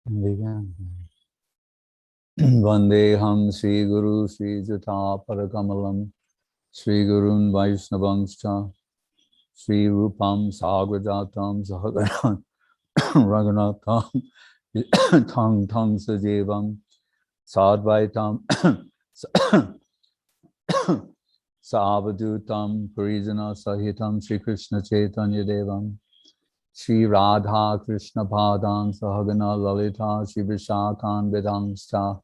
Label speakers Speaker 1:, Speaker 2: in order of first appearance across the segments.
Speaker 1: Vandeham Sri Guru Sri Jata Parakamalam Sri Gurun Vaishnavangscha Sri Rupam Sagrajatam Sahagana Raghunatham Tang Tang Sajevam Sadvaitam Savadutam Parijana Sahitam Sri Krishna Chaitanya Devam Sri Radha Krishna Padam Sahagana Lalita Sri Vishakhan Vedamsta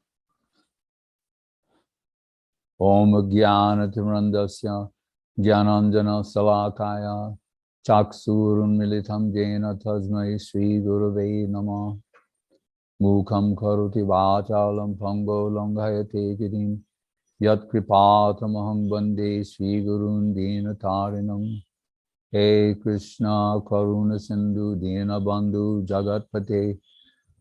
Speaker 1: Om Jnana Timrandasya Jnananjana Salakaya Chaksurun Militam Jena Tasmai Sri Gurave Namah Mukham Karoti Vachalam Pango Langayate Girim Yat Kripatamaham Bande Sri Gurun Dina Tarinam He Krishna Karuna Sindhu Dina Bandhu Jagatpate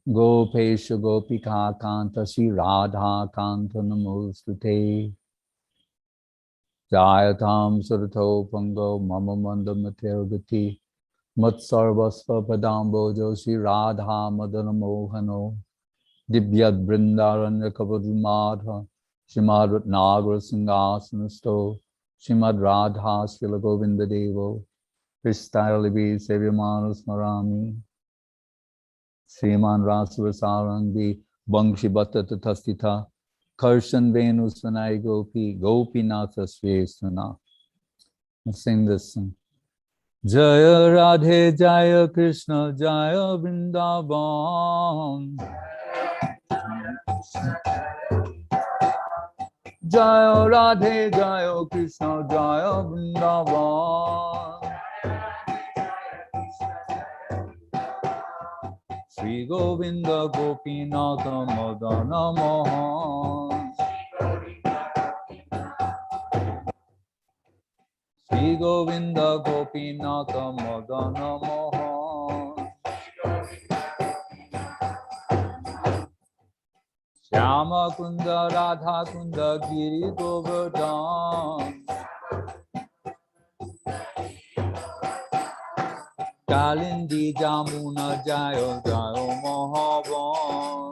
Speaker 1: Gopesha Gopika Kanta Sri Radha Kanta Namostute Jayatam Surato Pango Mama Manda Matergati Matsarvasva Padambojo Sri Radha Madana Mohano Dibyad Brindaranya Kavadumadha Shrimad Ratnagra Singhasanastho Shrimad Radha Srila Govinda Devo Krishtayalibi Sevyamana Smarami Sriman Rasavasarangi Bangshi Bhatta Tatastita Karshan Venu Svanai Gopi Gopinatha Swesana. Let's sing this song. Jaya Radhe Jaya Krishna Jaya Vrindavan Jaya Radhe Jaya Krishna Jaya Vrindavan Sri Govinda Gopinatha Madana Mohan Sri Govinda Gopinatha Madana Mohan Shyama Kunda Radha Kunda Giri Govardhan Kalindi Jamuna Jayo Jayo Mohavan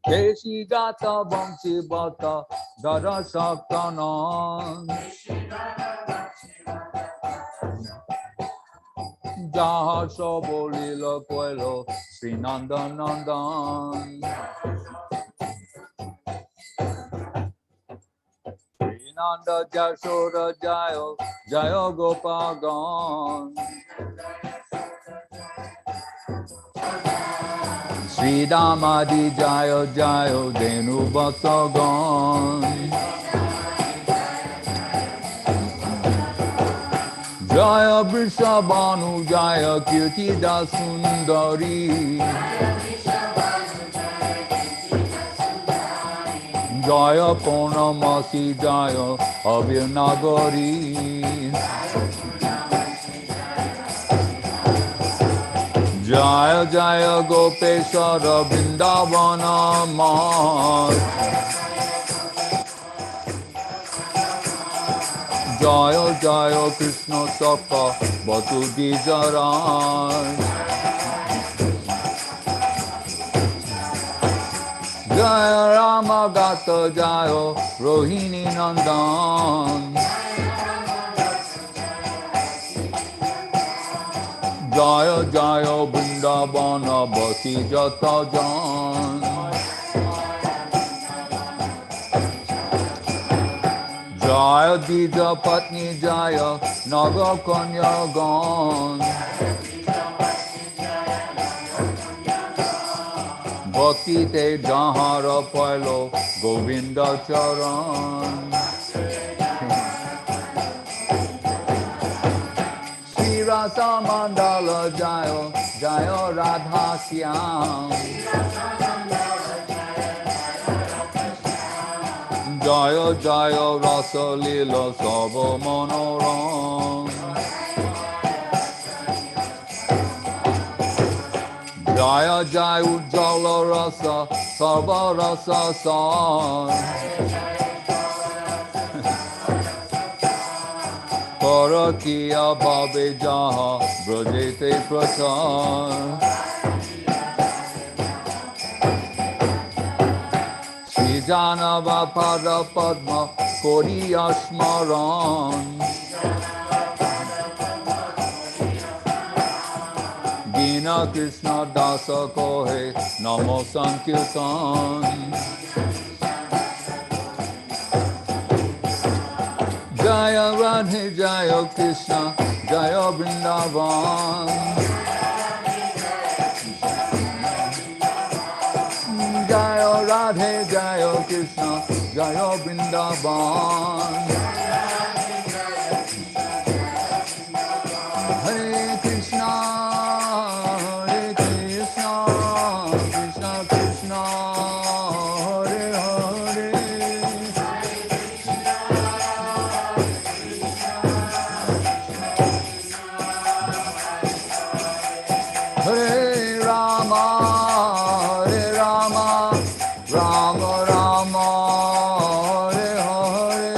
Speaker 1: Keshi Gata Bamsi Bata Dada Saktanan Jaha Sobolila Puelo Sri Nandan Nandan Sri Nanda Jashoda Jayo Jayo Gopagan Sri Damadi Jayo Jayo Denu Bhaktagan Jaya Vrishabhanu Jaya Kirti Dasundari Jaya Purnamasi Jaya Abhinagari Jaya Jaya Gopeshwara Vrindavana Mat Jaya Jaya Krishna Sakha Batu Dijaran Jaya Rama Gata Jaya Rohini Nandan Jaya Jaya Vrindavana Bhati Jata Jan Jaya Dija Patni Jaya Naga Kanya Gan Bhakti Te Jahara Pailo Govinda Charan Shri Rasa Mandala Jaya Jaya Radha Syam Jaya Jaya Rasa Lila Sava Manoram Jaya Jaya Ujjala Rasa Sarva Rasa Sar Parakiya bhabe jaha brajete prachar. Shri Janava pada padma koriya smaran. Dina Krishna dasa kohe namo sankirtan. Jaya Radhe Jaya Krishna Jaya Vrindavan. Jaya Radhe Jaya Krishna Jaya Vrindavan. Hare Krishna Hare Krishna Krishna Krishna Hare Hare. Hare Rama, Rama Rama, Hare Hare.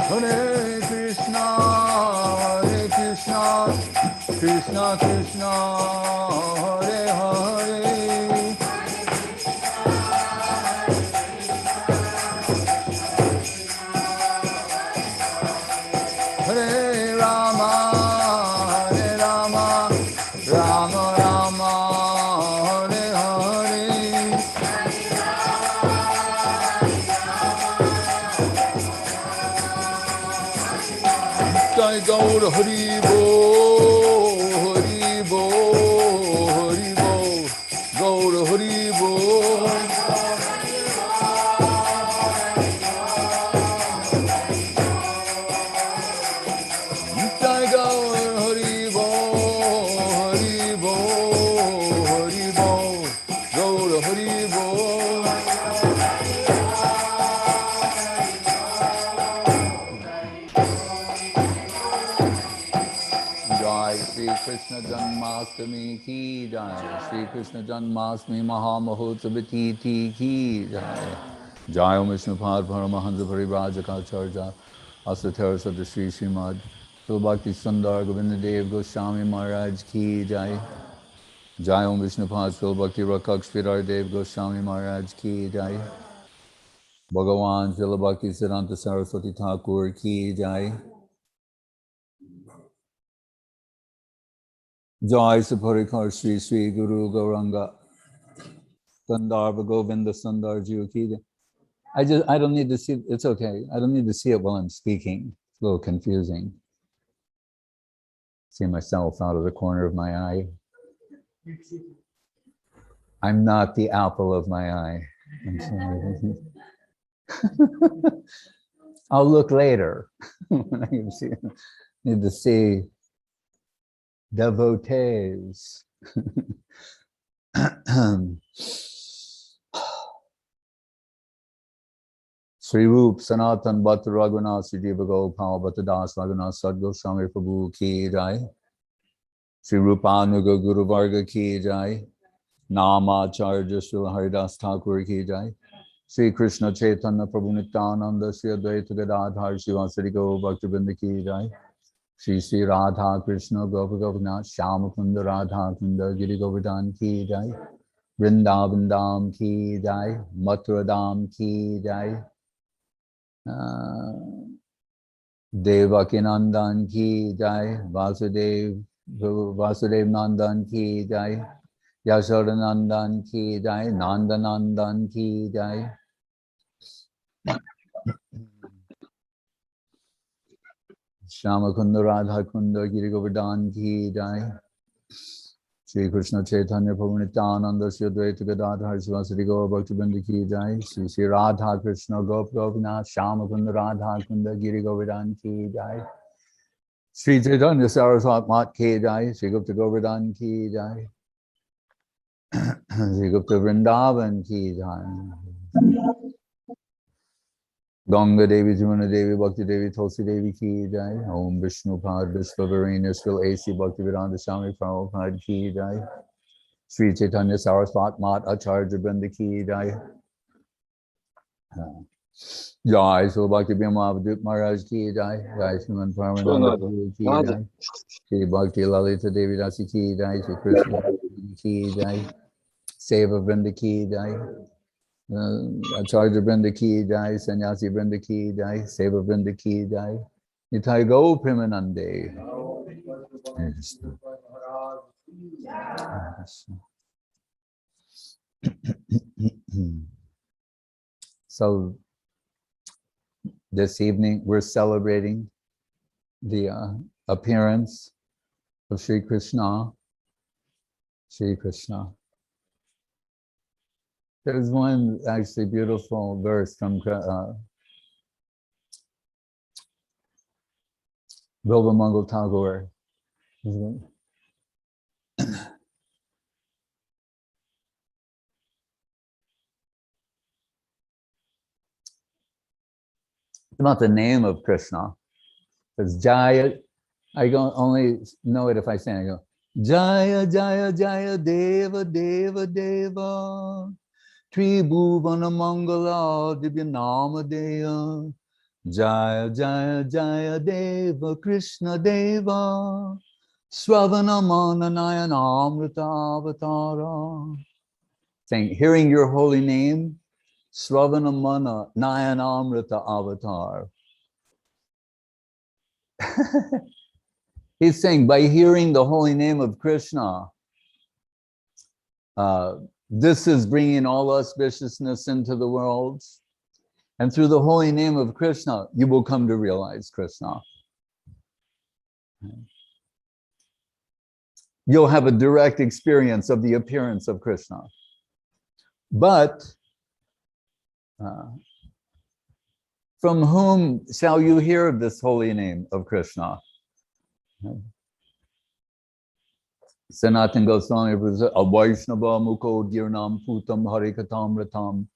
Speaker 1: Hare Krishna, Krishna Krishna, Hare Hare. Hare Rama, Rama Rama, Hare Hare. Jai Gaur Hari Bo, Hari Bo, Hari Bo, Gaur Hari Bo. Jai Gaur Hari Bo, Hari Bo, Hari Bo, Gaur Hari Bo. Jai Shri Krishna Janmashtami ki Jai, Shri Krishna Janmashtami Mahamahotsav ki Jai. Jai Om Vishnupad Paramahansa Parivrajaka Asatara Sada Shri Srimad Bhakti Sudhir Goswami Goswami Maharaj ki Jai. Jai Om Vishnupad Bhakti Rakak Sridhar Dev Goswami Maharaj ki Jai. Bhagavan Srila Bhakti Siddhanta Saraswati Thakur ki Jai. Jai Saparikar Sri Sri Guru Gauranga Sundar Govinda Sundar Ji ki Jai. I don't need to see, it's okay. I don't need to see it while I'm speaking. It's a little confusing. See myself out of the corner of my eye. I'm not the apple of my eye. I'm sorry. I'll look later when I need to see devotees. Sri Rup Sanatan Bhatta Raghunath Sri Jiva Gopal Bhatta Das Raghunath Sadgoswami Prabhu ki Jai. Sri Rupanuga Guru Varga ki Jai. Namacharya Srila Haridas Thakur ki Jai. Sri Krishna Chaitanya Prabhu Nityananda Sri Advaita Gadadhar Srivasari Gaur Bhaktivinoda ki Jai. Sri Sri Radha Krishna Gopa Gopinath Shyamakunda Radha Kunda Giri Govardhan ki Jai. Vrindavan Dham ki Jai. Mathura Dham ki Jai. Devaki Nandan ki Jai. Vasudev Nandan ki Jai. Yashoda Nandan ki Jai. Nanda Nandan ki Jai. Shyamakunda Radha Kunda Giri Govardhan ki Jai. Shri Krishna Chaitanya Prabhu Nityananda Sri Advaita Gadadhar Srivasari Gaur Bhaktivinoda ki Jai. Shri Sri Radha Krishna Gopa Gopinath Shyamakunda Radha Kunda Giri Govardhan ki Jai. Shri Chaitanya Saraswat Mat ki Jai. Shri Gupta Govardhan ki Jai. Shri Gupta Vrindavan ki Jai. Ganga Devi, Jamuna Devi, Bhakti Devi, Tulsi Devi ki Jai. Om Vishnu Pad, Vishwavarina, Srila A.C. Bhaktivedanta Swami Prabhupada ki Jai. Sri Chaitanya Saraswat Mat Acharya Vrinda ki jai. Jai Sri Bhakti Bhimavadut Maharaj ki jai. Jai Sriman Paramananda Guru ki jai. Shri Bhakti Lalita Devi Dasi ki jai. Shri Krishna ki jai. Seva Vrinda ki jai. Acharya Vrinda ki jai. Sannyasi Vrinda ki jai. Seva Vrinda ki jai. Nitai Go Premanande. So this evening we're celebrating the appearance of Sri Krishna. Sri Krishna. There's one actually beautiful verse from Bilvamangal Tagore. About the name of Krishna. It's Jaya. I only know it if I sing. I go, Jaya, Jaya, Jaya, Deva, Deva, Deva. Tribhuvana Mangala, Dibyanama Deya. Jaya, Jaya, Jaya, Deva, Krishna Deva. Sravana Mananayana Amrita Avatara. Saying, hearing your holy name, Sravana Mana Nayanamrita Avatar. He's saying, by hearing the holy name of Krishna, this is bringing all auspiciousness into the world. And through the holy name of Krishna, you will come to realize Krishna. You'll have a direct experience of the appearance of Krishna. But from whom shall you hear this holy name of Krishna? Sanatana Goswami was a Vaishnava Mukho Girnam Putam Harikatam Ratam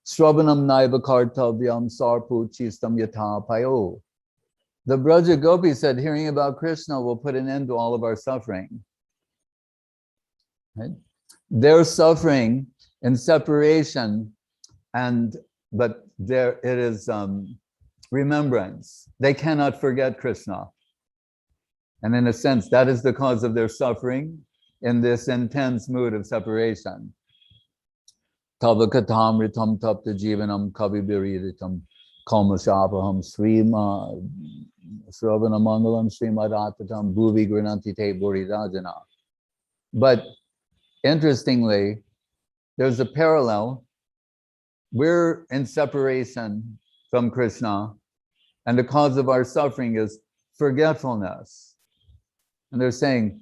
Speaker 1: Sravanam Naiva Kartavyam Sarpu Chistam Yata Payo. The Braja Gopi said, hearing about Krishna will put an end to all of our suffering. Right? Their suffering in separation, but there it is remembrance. They cannot forget Krishna. And in a sense, that is the cause of their suffering in this intense mood of separation. Tava katam ritam tapta jivanam kavibiriritam kalmashapaham srima sravana mangalam srimadattatam bhuvi grananti te buridajana. But interestingly, there's a parallel. We're in separation from Krishna, and the cause of our suffering is forgetfulness. And they're saying,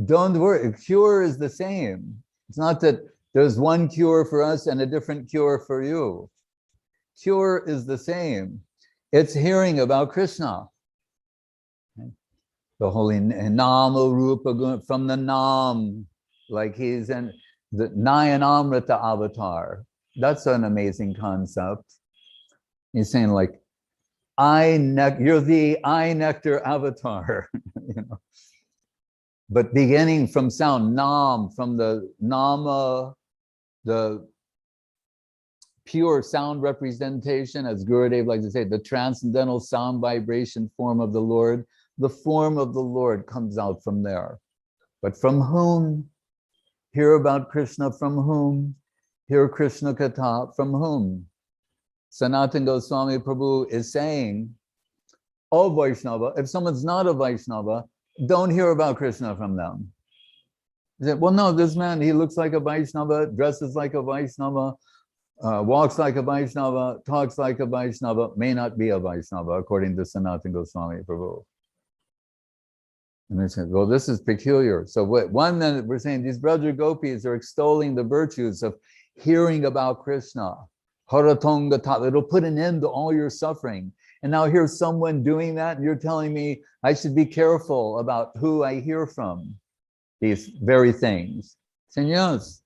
Speaker 1: don't worry, cure is the same. It's not that there's one cure for us and a different cure for you. Cure is the same. It's hearing about Krishna. The holy Nama Rupa, from the Nam, like he's in the Nayanamrita avatar. That's an amazing concept. He's saying like, you're the eye nectar avatar, you know. But beginning from sound, Nam, from the Nama, the pure sound representation, as Gurudev likes to say, the transcendental sound vibration form of the Lord, the form of the Lord comes out from there. But from whom? Hear about Krishna, from whom? Hear Krishna Katha, from whom? Sanatana Goswami Prabhu is saying, oh Vaishnava, if someone's not a Vaishnava, don't hear about Krishna from them. He said, well, no, this man, he looks like a Vaishnava, dresses like a Vaishnava, walks like a Vaishnava, talks like a Vaishnava, may not be a Vaishnava, according to Sanatana Goswami Prabhu. And they said, well, this is peculiar. So one minute we're saying these Braja Gopis are extolling the virtues of hearing about Krishna. Haratonga Tata, it'll put an end to all your suffering. And now here's someone doing that, and you're telling me I should be careful about who I hear from, these very things. Saying yes.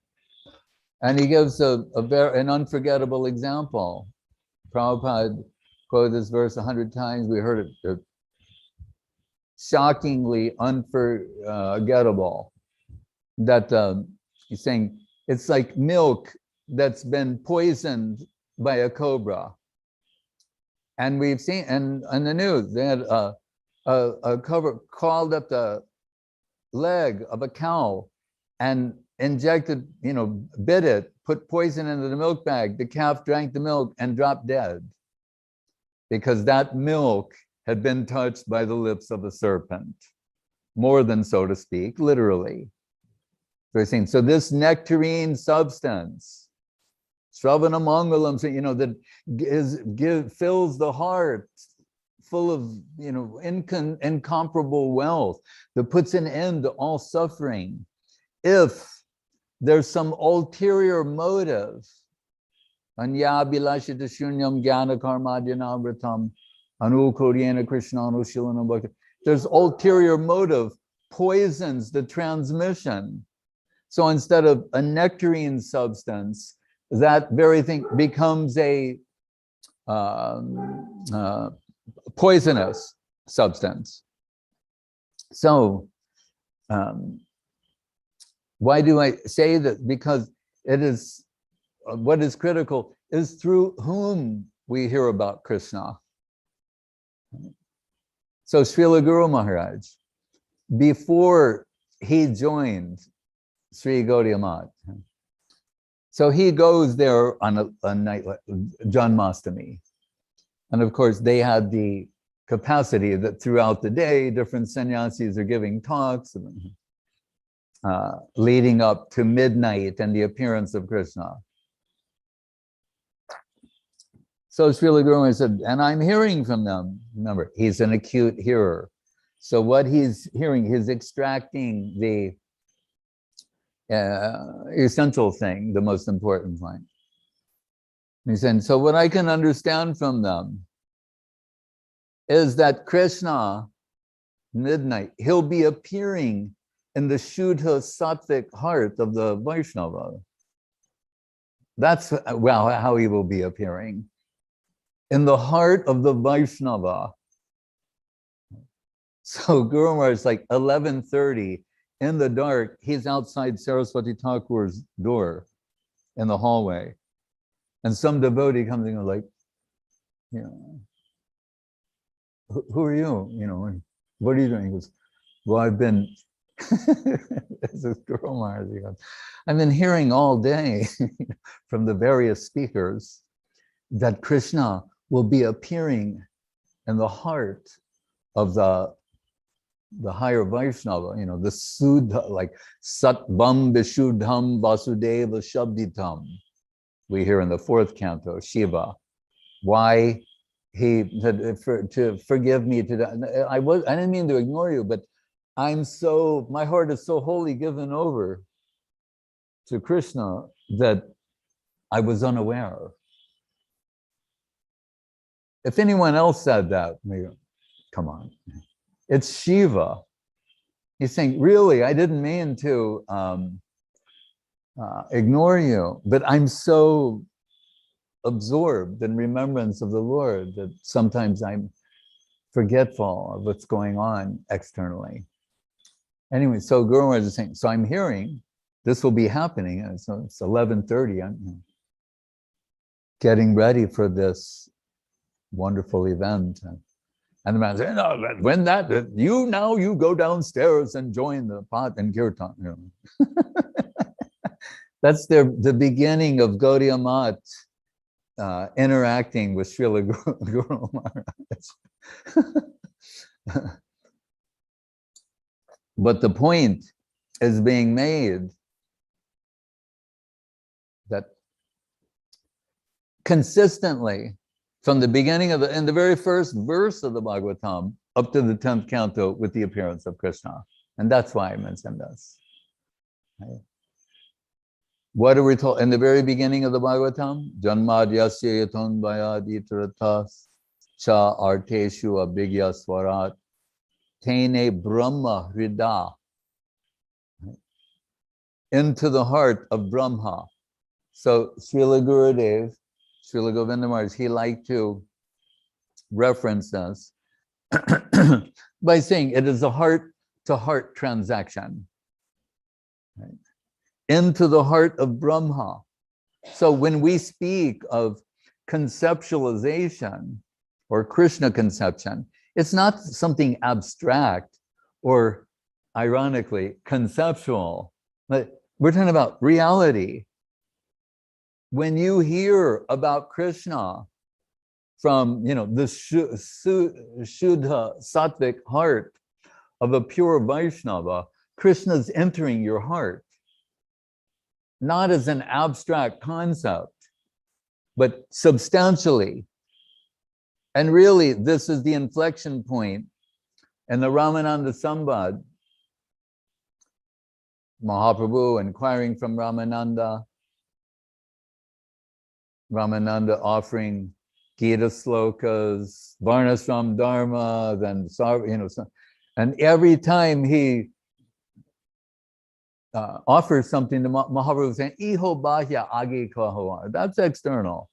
Speaker 1: And he gives an unforgettable example. Prabhupada quoted this verse 100 times. We heard it shockingly unforgettable. That He's saying it's like milk that's been poisoned by a cobra. And we've seen, and in the news, they had a cobra crawled up the leg of a cow and injected, bit it, put poison into the milk bag. The calf drank the milk and dropped dead because that milk had been touched by the lips of a serpent, more than, so to speak, literally. So he's saying, so this nectarine substance, Shravana Mangalam, that fills the heart full of, incomparable wealth, that puts an end to all suffering. If there's some ulterior motive, Anyabhilashita shunyam jnana karmadyanavratam anukuryena krishnanu shilanam bhakti. There's ulterior motive, poisons the transmission. So instead of a nectarine substance, that very thing becomes a poisonous substance. So why do I say that? Because it is, what is critical is through whom we hear about Krishna. So Srila Guru Maharaj, before he joined Sri Gaudiya Math, so he goes there on a night like Janmashtami. And of course, they had the capacity that throughout the day, different sannyasis are giving talks, leading up to midnight and the appearance of Krishna. So Srila Guru Maharaj said, and I'm hearing from them. Remember, he's an acute hearer. So what he's hearing, he's extracting the essential thing, the most important thing. He said, so what I can understand from them is that Krishna, midnight, he'll be appearing in the Shuddha Sattvic heart of the Vaishnava. That's, well, how he will be appearing. In the heart of the Vaishnava. So Guru Maharaj is like 11:30 in the dark. He's outside Saraswati Thakur's door in the hallway. And some devotee comes in and like, who are you? What are you doing? He goes, well, I've been, this is Guru Maharaj. He goes, I've been hearing all day from the various speakers that Krishna will be appearing in the heart of the higher Vaishnava, the Sudha, like Satvam Vishuddham Vasudeva Shabditam. We hear in the 4th canto, Shiva. Why he said, to forgive me today. I didn't mean to ignore you, but my heart is so wholly given over to Krishna that I was unaware. If anyone else said that, maybe, come on. It's Shiva. He's saying, really, I didn't mean to ignore you, but I'm so absorbed in remembrance of the Lord that sometimes I'm forgetful of what's going on externally. Anyway, so Guru Maharaj is saying, so I'm hearing this will be happening. And so it's 11:30. I'm getting ready for this wonderful event. And the man said, no, when you go downstairs and join the Pat and Kirtan. That's the beginning of Gaudiya Math interacting with Srila Guru Maharaj. But the point is being made that consistently, from the beginning in the very first verse of the Bhagavatam up to the 10th canto with the appearance of Krishna. And that's why I mentioned this. Right? What are we told in the very beginning of the Bhagavatam? Janmadyasya yaton vayaditaratas cha arteshu abhigya swarat tene brahma hrida. Into the heart of Brahma. So Srila Gurudev, Srila Govinda Maharaj, he liked to reference this by saying it is a heart-to-heart transaction. Right? into the heart of Brahma. So when we speak of conceptualization or Krishna conception, it's not something abstract or, ironically, conceptual, but we're talking about reality. When you hear about Krishna from, the Shuddha Sattvic heart of a pure Vaishnava, Krishna's entering your heart, not as an abstract concept, but substantially. And really, this is the inflection point. In the Ramananda Sambad, Mahaprabhu inquiring from Ramananda offering Gita slokas, Varnashram Dharma, then, and every time he offers something to Mahaprabhu, saying, Iho Bahya Age Kaho. That's external.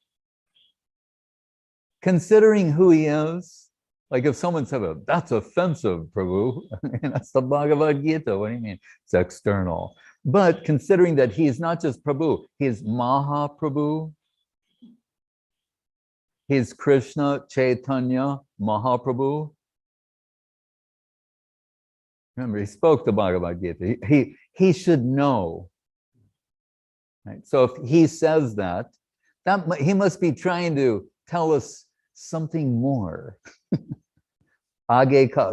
Speaker 1: Considering who he is, like if someone said, that's offensive, Prabhu, that's the Bhagavad Gita. What do you mean? It's external. But considering that he's not just Prabhu, he's Mahaprabhu, he's Krishna, Chaitanya, Mahaprabhu. Remember, he spoke the Bhagavad Gita. He should know. Right? So if he says that he must be trying to tell us something more. Age ka,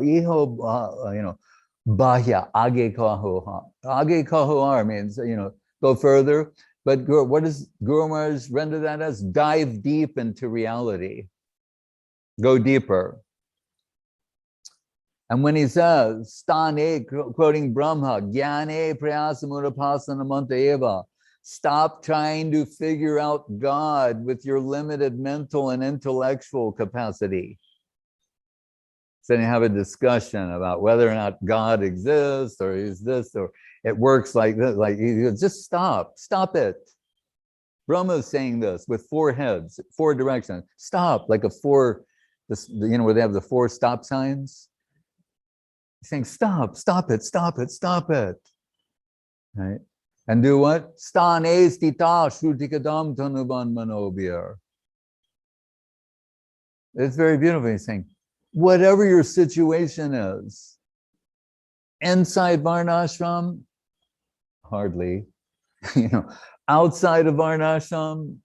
Speaker 1: bahya, age kaho. Age kaho means, go further. But what does Guru Maharaj render that as? Dive deep into reality. Go deeper. And when he says, Stane, quoting Brahma, Jnane prayasamudapasana eva, stop trying to figure out God with your limited mental and intellectual capacity. So you have a discussion about whether or not God exists, or is this, or it works like this. Like, just stop it. Brahma is saying this with 4 heads, 4 directions. Stop, like a 4, where they have the 4 stop signs. He's saying, stop it. Right? And do what? Stane stita shrutikadam tanuban manobir. It's very beautiful. He's saying, whatever your situation is, inside Varnashram, hardly, outside of Varnashram,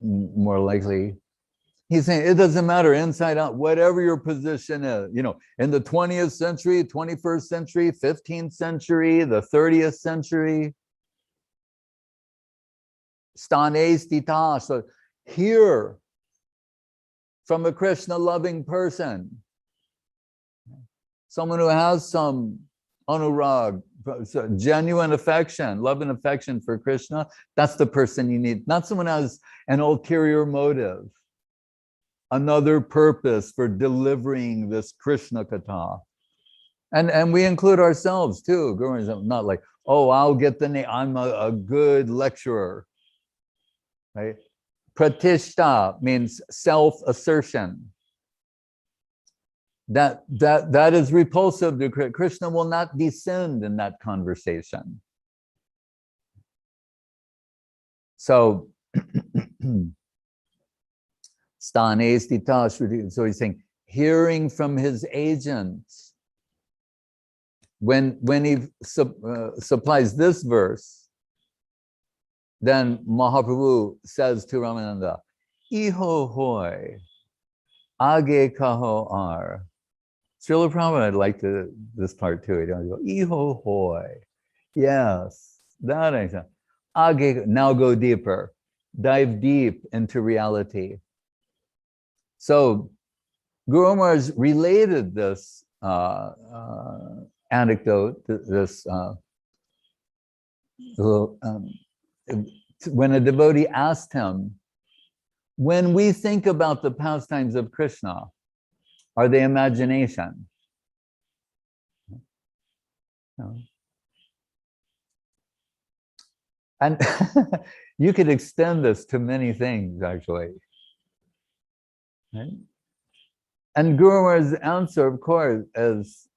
Speaker 1: more likely. He's saying it doesn't matter, inside out, whatever your position is, in the 20th century, 21st century, 15th century, the 30th century. Stane stita. So hear from a Krishna loving person, someone who has some anurag, genuine affection, love and affection for Krishna. That's the person you need, not someone who has an ulterior motive, another purpose for delivering this Krishna katha. And we include ourselves too. Not like, oh, I'll get the name, I'm a good lecturer, right? Pratishta means self-assertion. That is repulsive to Krishna. Krishna will not descend in that conversation. So, so he's saying, hearing from his agents. When he supplies this verse, then Mahaprabhu says to Ramananda, Iho hoy, age kaho ar. Srila Prabhupada liked this part too. He don't go, Iho hoy. Yes, that I said. Age, now go deeper. Dive deep into reality. So Guru Maharaj related this anecdote, this when a devotee asked him, when we think about the pastimes of Krishna, are they imagination? No. And you could extend this to many things, actually. Right? And Guru Maharaj's answer, of course, is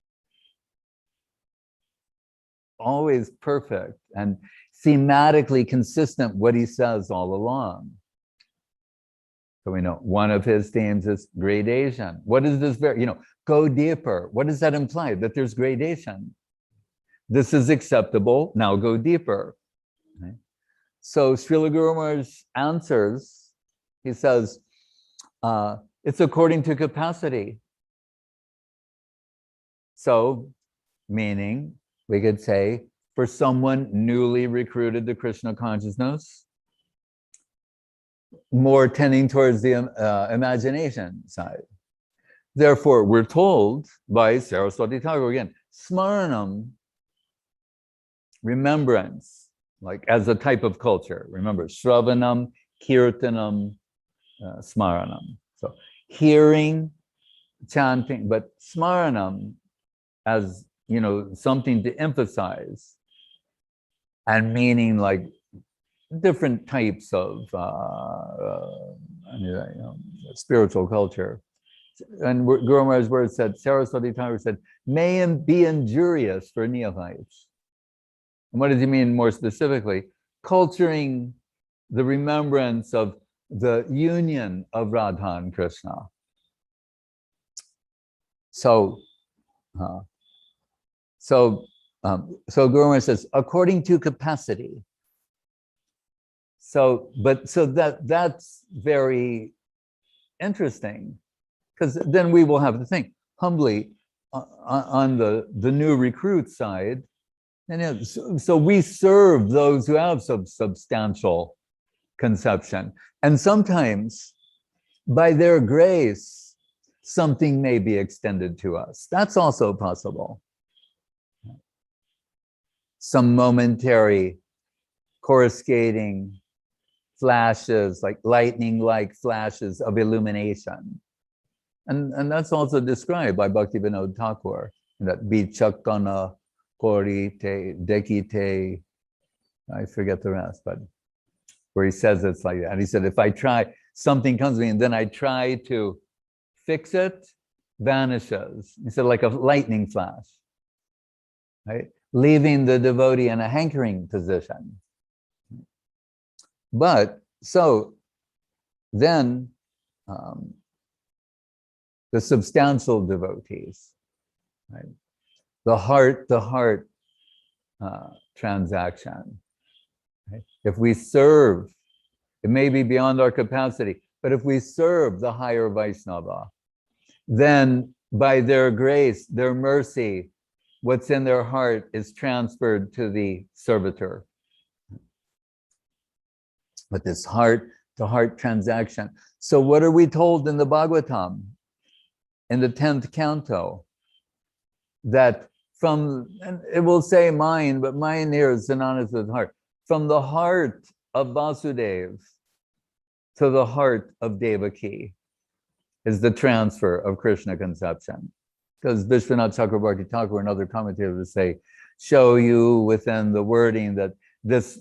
Speaker 1: always perfect. And thematically consistent what he says all along. So we know one of his themes is gradation. What is this go deeper? What does that imply? That there's gradation. This is acceptable, now go deeper. Right? So Srila Guru Maharaj answers, he says, it's according to capacity. So, meaning, we could say, for someone newly recruited to Krishna consciousness, more tending towards the imagination side. Therefore, we're told by Saraswati Thakur again, smaranam, remembrance, like as a type of culture. Remember, shravanam, kirtanam, smaranam. So hearing, chanting, but smaranam as, something to emphasize, and meaning like different types of spiritual culture. And Guru Maharaj's words said, Saraswati Thakur said, may be injurious for neophytes. And what does he mean more specifically? Culturing the remembrance of the union of Radha and Krishna. So Guru Maharaj says, according to capacity. So that's very interesting, because then we will have to think humbly on the new recruit side. And so we serve those who have substantial conception. And sometimes by their grace, something may be extended to us. That's also possible. Some momentary coruscating flashes, like lightning-like flashes of illumination. And that's also described by Bhaktivinoda Thakur, that bichakana korite dekite, I forget the rest, but where he says it's like that. And he said, if I try, something comes to me and then I try to fix it, vanishes. He said, like a lightning flash, right? Leaving the devotee in a hankering position. But so then the substantial devotees, right? The heart-to-heart transaction. Right? If we serve, it may be beyond our capacity, but if we serve the higher Vaishnava, then by their grace, their mercy, what's in their heart is transferred to the servitor. But this heart-to-heart transaction. So what are we told in the Bhagavatam, in the 10th canto? That from, and it will say mine, but mine here is synonymous with heart. From the heart of Vasudeva to the heart of Devaki is the transfer of Krishna conception. Because Vishwanath Chakrabarti Thakur and other commentators say, show you within the wording that this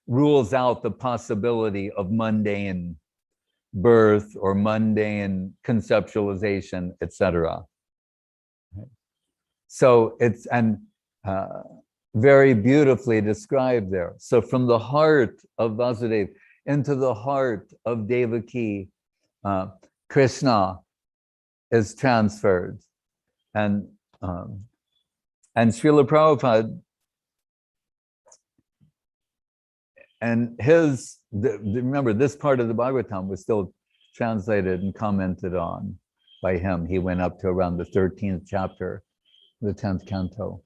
Speaker 1: rules out the possibility of mundane birth or mundane conceptualization, etc. So it's very beautifully described there. So from the heart of Vasudeva into the heart of Devaki, Krishna is transferred. And Srila Prabhupada, and remember, this part of the Bhagavatam was still translated and commented on by him. He went up to around the 13th chapter, the 10th canto.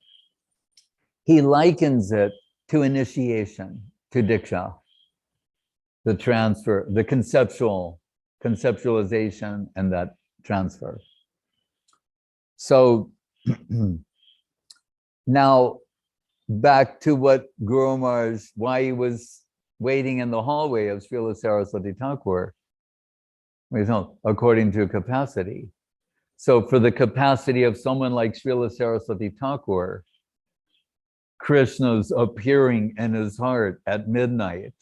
Speaker 1: He likens it to initiation, to Diksha, the transfer, the conceptualization and that transfer. So now back to what Guru Maharaj, why he was waiting in the hallway of Srila Saraswati Thakur, according to capacity. So for the capacity of someone like Srila Saraswati Thakur, Krishna's appearing in his heart at midnight.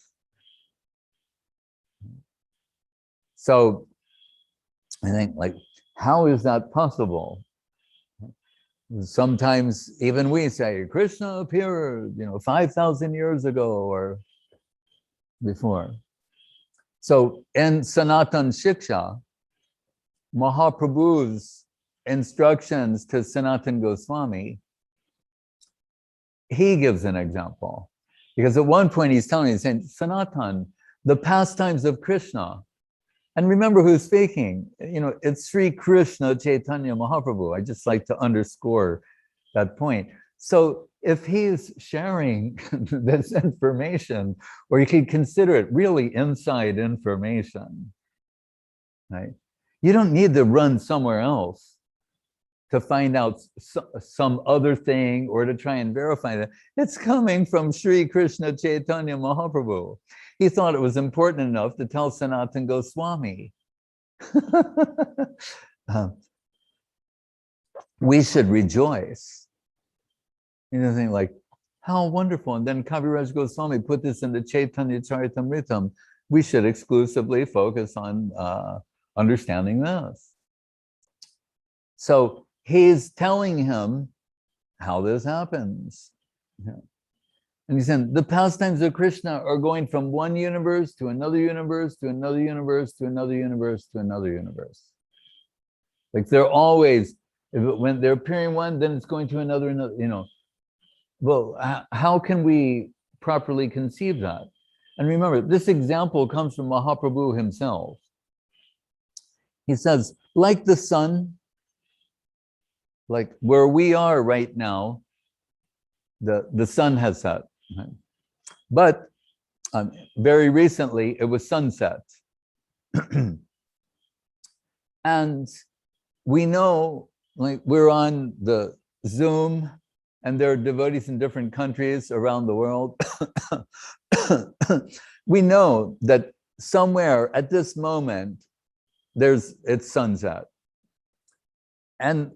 Speaker 1: So I think, like, how is that possible? Sometimes even we say Krishna appeared, 5,000 years ago or before. So in Sanatan Shiksha, Mahaprabhu's instructions to Sanatan Goswami, he gives an example. Because at one point he's saying, Sanatan, the pastimes of Krishna. And remember who's speaking. It's Sri Krishna Chaitanya Mahaprabhu. I just like to underscore that point. So if he's sharing this information, or you could consider it really inside information, right? You don't need to run somewhere else to find out some other thing or to try and verify that. It's coming from Sri Krishna Chaitanya Mahaprabhu. He thought it was important enough to tell Sanatan Goswami. We should rejoice. Think like, how wonderful. And then Kaviraj Goswami put this in the Chaitanya Charitamritam. We should exclusively focus on understanding this. So he's telling him how this happens. And he said, the pastimes of Krishna are going from one universe to another universe, to another universe, to another universe, to another universe. Like they're always, when they're appearing one, then it's going to another. Well, how can we properly conceive that? And remember, this example comes from Mahaprabhu himself. He says, like the sun, like where we are right now, the sun has set. Right? But very recently, it was sunset. And we know, like we're on the Zoom, and there are devotees in different countries around the world. We know that somewhere at this moment, it's sunset. And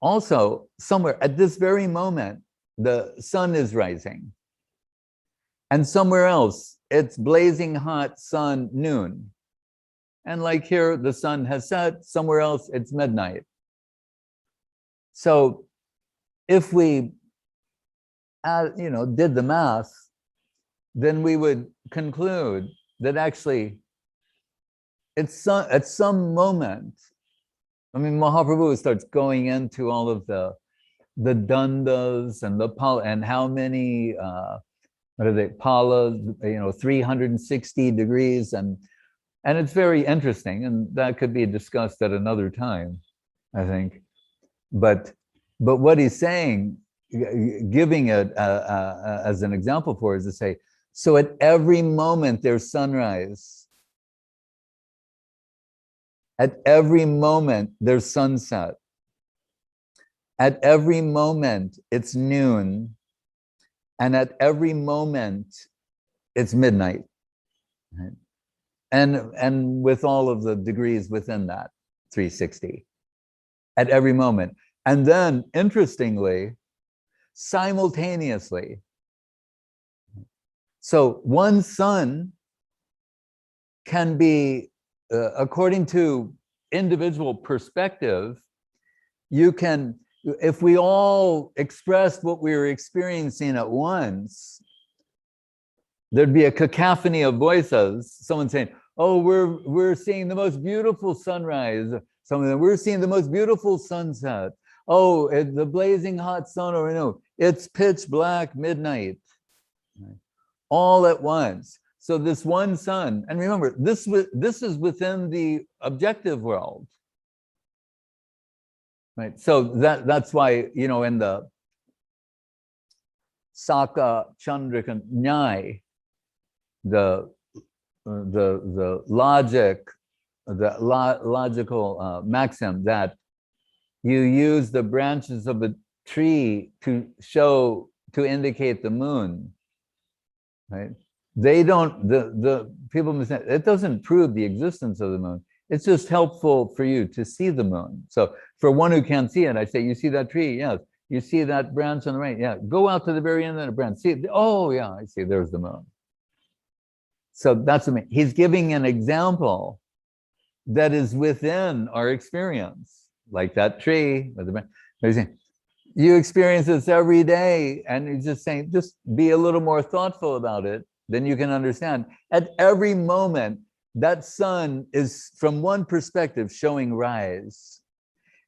Speaker 1: also, somewhere at this very moment, the sun is rising. And somewhere else, it's blazing hot sun noon. And like here, the sun has set, somewhere else, it's midnight. So if we did the math, then we would conclude that actually at some moment, Mahaprabhu starts going into all of the dandas and how many palas, 360 degrees, and it's very interesting, and that could be discussed at another time, I think. But what he's saying, giving it as an example for it, is to say, so at every moment there's sunrise. At every moment there's sunset. At every moment it's noon. And at every moment it's midnight. Right? And with all of the degrees within that, 360. At every moment. And then, interestingly, simultaneously. So one sun can be, according to individual perspective, you can, if we all expressed what we were experiencing at once, there'd be a cacophony of voices. Someone saying, oh, we're seeing the most beautiful sunrise. Some of them, we're seeing the most beautiful sunset. Oh, the blazing hot sun, or no, it's pitch black midnight. All at once. So this one sun, and remember, this is within the objective world. Right. So that's why, in the Saka Chandrika Nyai, the logical maxim that you use the branches of a tree to indicate the moon, right? They don't, the people mistake, it doesn't prove the existence of the moon. It's just helpful for you to see the moon. So for one who can't see it, I say, you see that tree? Yes. You see that branch on the right? Yeah. Go out to the very end of the branch. See, oh yeah, I see, there's the moon. So that's what I mean. He's giving an example that is within our experience, like that tree with the branch. You experience this every day, and you're just saying, just be a little more thoughtful about it, then you can understand. At every moment, that sun is from one perspective showing rise,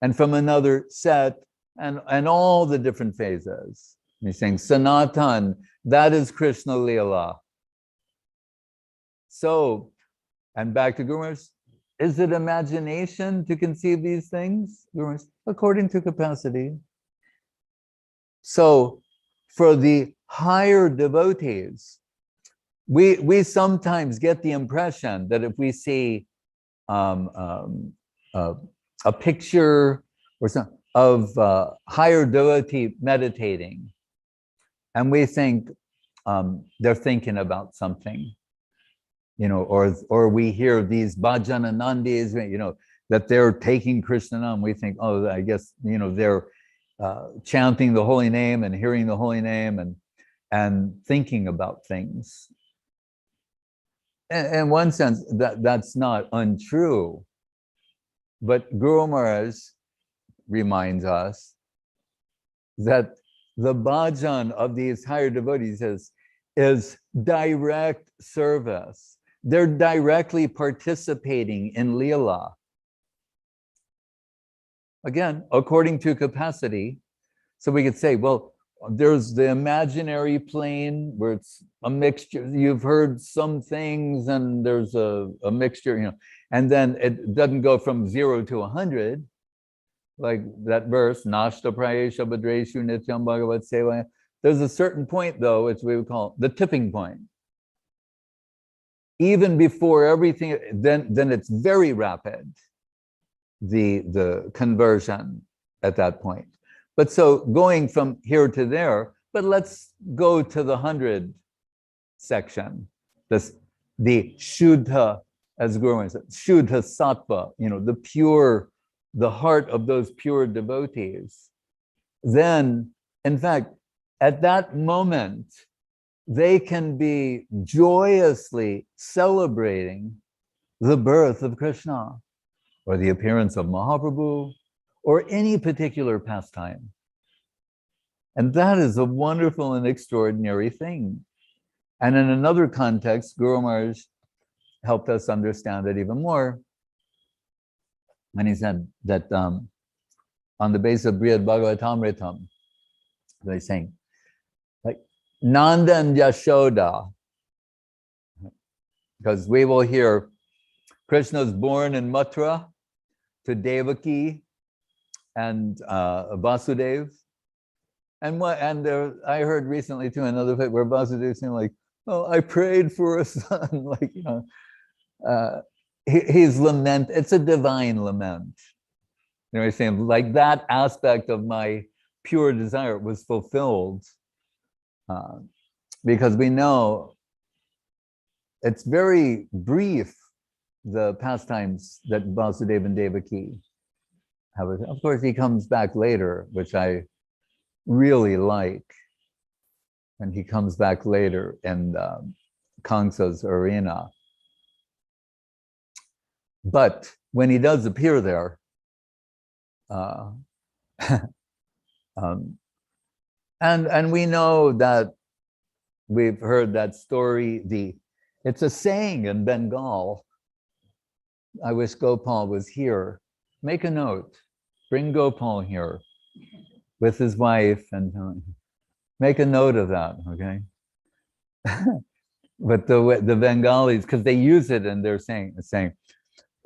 Speaker 1: and from another set, and all the different phases. He's saying Sanatan, that is Krishna Leela. So, and back to Guru Maharaj, is it imagination to conceive these things? Guru Maharaj, according to capacity. So, for the higher devotees, we sometimes get the impression that if we see a picture or some of higher devotee meditating, and we think they're thinking about something, or we hear these bhajananandis, that they're taking Krishna Nam. We think, oh, I guess they're chanting the holy name and hearing the holy name and thinking about things. In one sense, that's not untrue. But Guru Maharaj reminds us that the bhajan of these higher devotees is direct service. They're directly participating in Leela. Again, according to capacity. So we could say, well, there's the imaginary plane where it's a mixture. You've heard some things and there's a mixture, and then it doesn't go from 0 to 100, like that verse, Nashta Prayesha Bhadreshu Nityam Bhagavat Seva. There's a certain point, though, which we would call the tipping point. Even before everything, then it's very rapid, the conversion at that point. But so going from here to there, but let's go to the 100 section. The Shuddha, as Guru said, Shuddha Sattva, the pure, the heart of those pure devotees. Then, in fact, at that moment, they can be joyously celebrating the birth of Krishna, or the appearance of Mahaprabhu, or any particular pastime. And that is a wonderful and extraordinary thing. And in another context, Guru Maharaj helped us understand it even more when he said that on the basis of Brihad Bhagavatamritam, they're saying, like, Nanda and Yashoda, because we will hear Krishna's born in Mathura to Devaki and Vasudev. And I heard recently too another bit where Vasudev saying like, "Oh, I prayed for a son." Like, he's lament. It's a divine lament. He's saying like that aspect of my pure desire was fulfilled, because we know it's very brief, the pastimes that Vasudeva and Devaki have. Of course, he comes back later, which I really like. And he comes back later in Kamsa's arena. But when he does appear there, and we know that we've heard that story. It's a saying in Bengal. I wish Gopal was here. Make a note. Bring Gopal here with his wife and make a note of that, okay? But the Bengalis, because they use it and they're saying,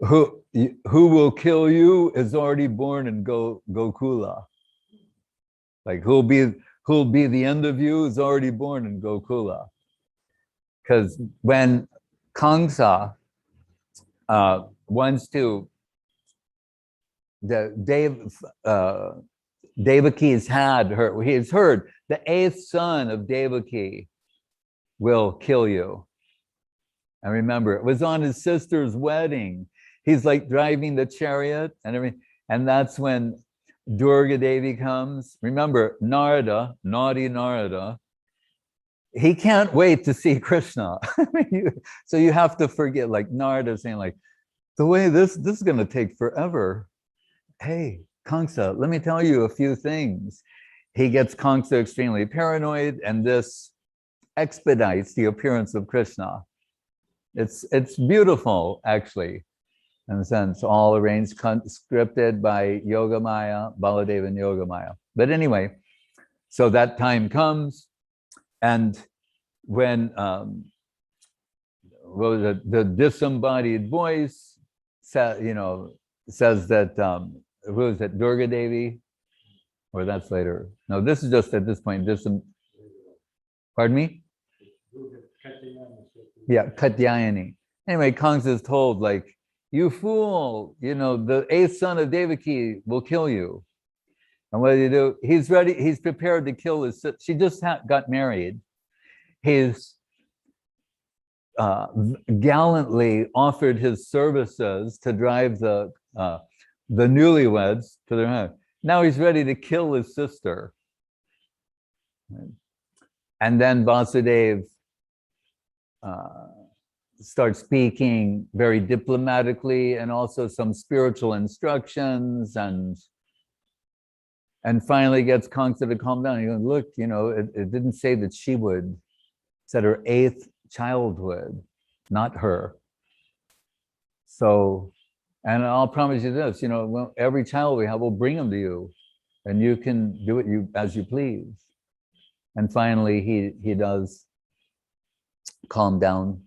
Speaker 1: who will kill you is already born in Gokula. Like who'll be the end of you is already born in Gokula. Because when Kamsa wants to, Devaki's he's heard the 8th son of Devaki will kill you. And remember, it was on his sister's wedding. He's like driving the chariot and everything. And that's when Durga Devi comes. Remember, Narada, naughty Narada, he can't wait to see Krishna. So you have to forget, like Narada saying like, the way this is going to take forever. Hey, Kamsa, let me tell you a few things. he gets Kamsa extremely paranoid, and this expedites the appearance of Krishna. It's beautiful, actually, in a sense, all arranged, scripted by Yogamaya, Baladeva and Yogamaya. But anyway, so that time comes, and when the disembodied voice says that who is it, Durga Devi, or that's later? No, this is just at this point. Pardon me? Yeah, Katyayani. Anyway, Kamsa is told, like, you fool, the 8th son of Devaki will kill you. And what do? He's ready, he's prepared to kill his sister. She just got married. He's gallantly offered his services to drive the newlyweds to their home. Now he's ready to kill his sister. And then Vasudeva starts speaking very diplomatically, and also some spiritual instructions, and finally gets Kamsa to calm down. He goes, look, it didn't say that she would, it said her 8th child would, not her. So, and I'll promise you this, every child we have, we'll bring them to you, and you can do it as you please. And finally, he does calm down.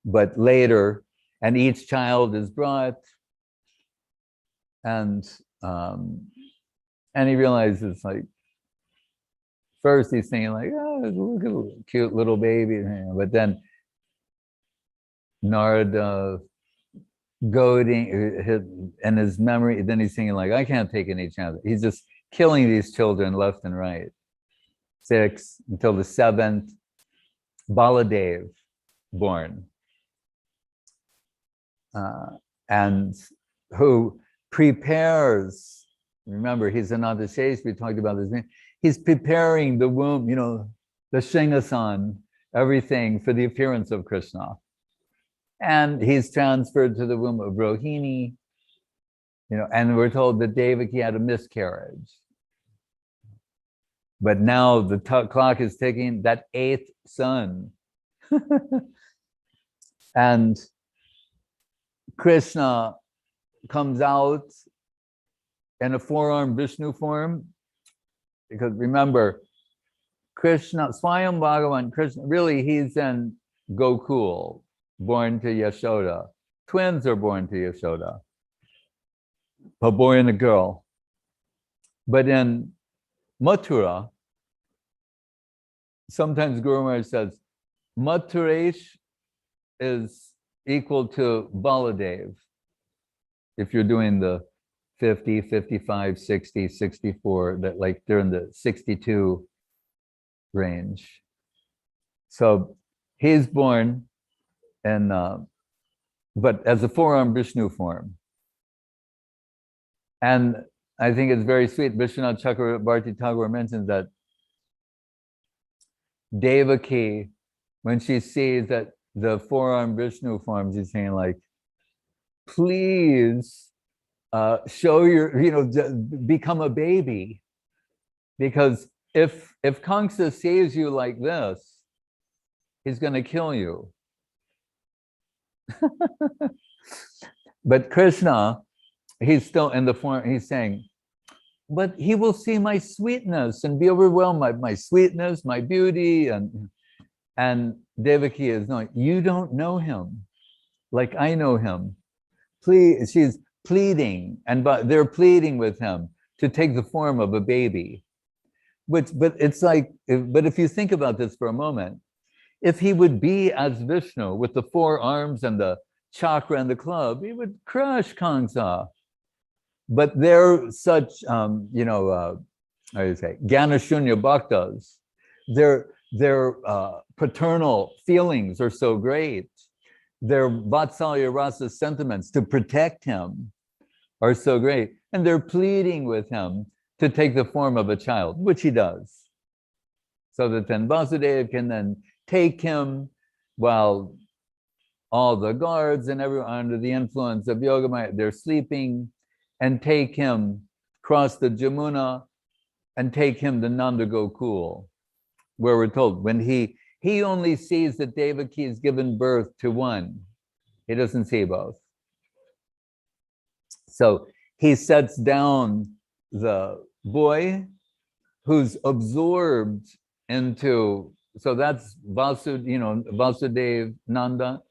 Speaker 1: But later, and each child is brought, and he realizes, like, first he's thinking, like, oh, look at a cute little baby, but then Narada goading in his memory, then he's thinking, like, I can't take any chance. He's just killing these children left and right. 6 until the 7th, Baladev born. And who prepares, remember, he's an Adashesh, we talked about this, he's preparing the womb, the Shingasan, everything for the appearance of Krishna. And he's transferred to the womb of Rohini, and we're told that Devaki had a miscarriage. But now the clock is ticking, that 8th son. And Krishna comes out in a 4-armed Vishnu form, because remember, Krishna, Swayam Bhagavan, Krishna, really he's in Gokul, born to Yashoda. Twins are born to Yashoda, a boy and a girl. But in Mathura, sometimes Guru Maharaj says, Mathuresh is equal to Baladev. If you're doing the 50, 55, 60, 64, that like they're in the 62 range. So he's born in, but as a 4-armed Vishnu form. And I think it's very sweet. Vishwanath Chakravarti Tagore mentions that Devaki, when she sees that the 4-armed Vishnu form, she's saying, like, please show your, become a baby. Because if Kamsa sees you like this, he's going to kill you. But Krishna, he's still in the form, he's saying, but he will see my sweetness and be overwhelmed by my sweetness, my beauty. And Devaki is knowing, you don't know him like I know him. Please, she's pleading, but they're pleading with him to take the form of a baby. But it's like, but if you think about this for a moment, if he would be as Vishnu with the 4 arms and the chakra and the club, he would crush Kamsa. But they're such, how do you say, Gyanashunya Bhaktas. Their paternal feelings are so great. Their Vatsalya Rasa sentiments to protect him are so great. And they're pleading with him to take the form of a child, which he does. So that then Vasudeva can then take him while all the guards and everyone under the influence of Yogamaya, they're sleeping, and take him, cross the Jamuna, and take him to Nanda Gokul, where we're told when he only sees that Devaki has given birth to one. He doesn't see both. So he sets down the boy who's absorbed into, so that's Vasudev Nanda.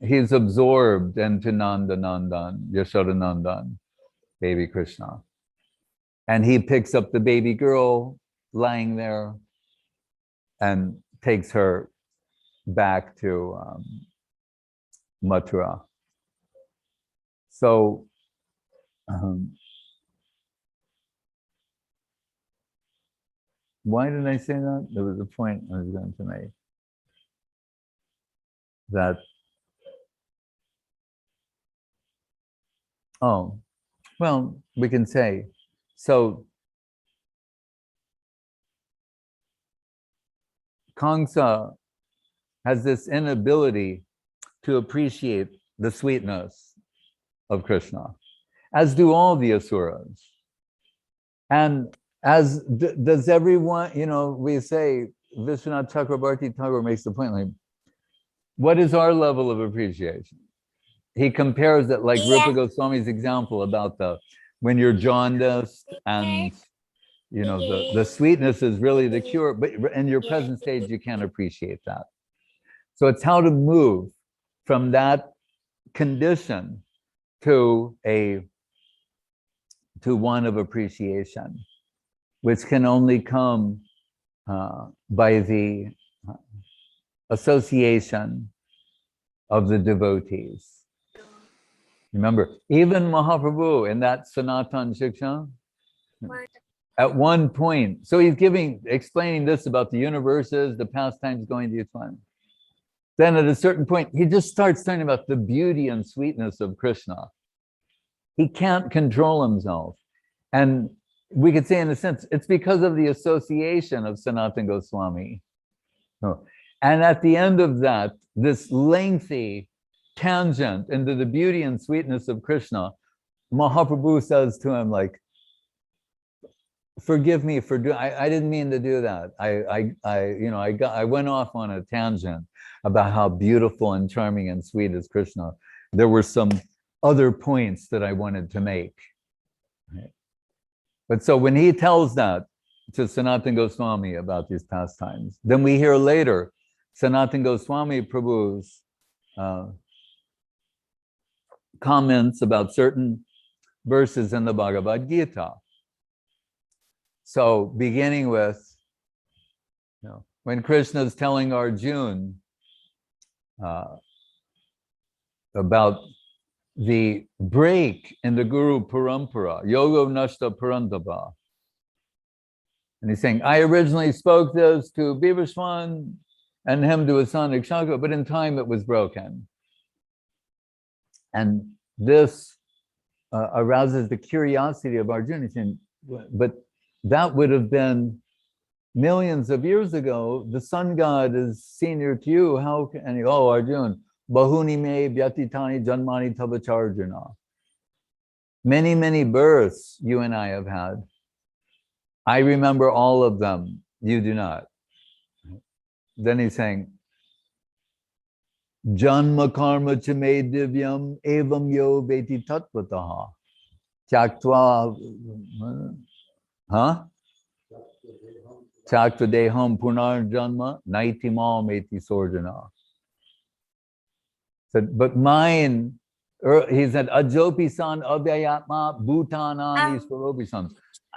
Speaker 1: He's absorbed into Nanda Nandan, Yashoda Nandan, baby Krishna. And he picks up the baby girl lying there and takes her back to Mathura. So why did I say that? There was a point I was going to make. That, oh, well, we can say, so Kamsa has this inability to appreciate the sweetness of Krishna, as do all the asuras. And as does everyone, we say, Vishwanath Chakrabarti Tagore makes the point, like, what is our level of appreciation? He compares it like Rupa Goswami's example about when you're jaundiced and the sweetness is really the cure, but in your present stage, you can't appreciate that. So it's how to move from that condition to one of appreciation, which can only come by the association of the devotees. Remember, even Mahaprabhu in that Sanatan Shiksha, at one point, so he's explaining this about the universes, the pastimes going to each one. Then at a certain point, he just starts talking about the beauty and sweetness of Krishna. He can't control himself. And we could say, in a sense, it's because of the association of Sanatana Goswami. And at the end of that, this lengthy tangent into the beauty and sweetness of Krishna, Mahaprabhu says to him, like, forgive me for doing, I didn't mean to do that. I went off on a tangent about how beautiful and charming and sweet is Krishna. There were some other points that I wanted to make. Right? But so when he tells that to Sanatana Goswami about these pastimes, then we hear later Sanatana Goswami Prabhu's comments about certain verses in the Bhagavad Gita. So beginning with, when Krishna is telling Arjuna about the break in the Guru Parampara, Yoga Nashta Parantapa. And he's saying, I originally spoke this to Bhivishwan and him to his son Ikshaka, but in time it was broken. And this arouses the curiosity of Arjuna, saying, but that would have been millions of years ago. The sun god is senior to you. How can, and Arjuna, Bahuni me vyatitani janmani tabacharjuna. Many, many births you and I have had. I remember all of them. You do not. Then he's saying, Janma karma chame divyam evam yo veti tatvataha. Tyaktva, Tyaktva deham punar janma naitima meti sorjana. So, but mine, he said, Ajopi-san abhyayatma bhutanani swaropi-san.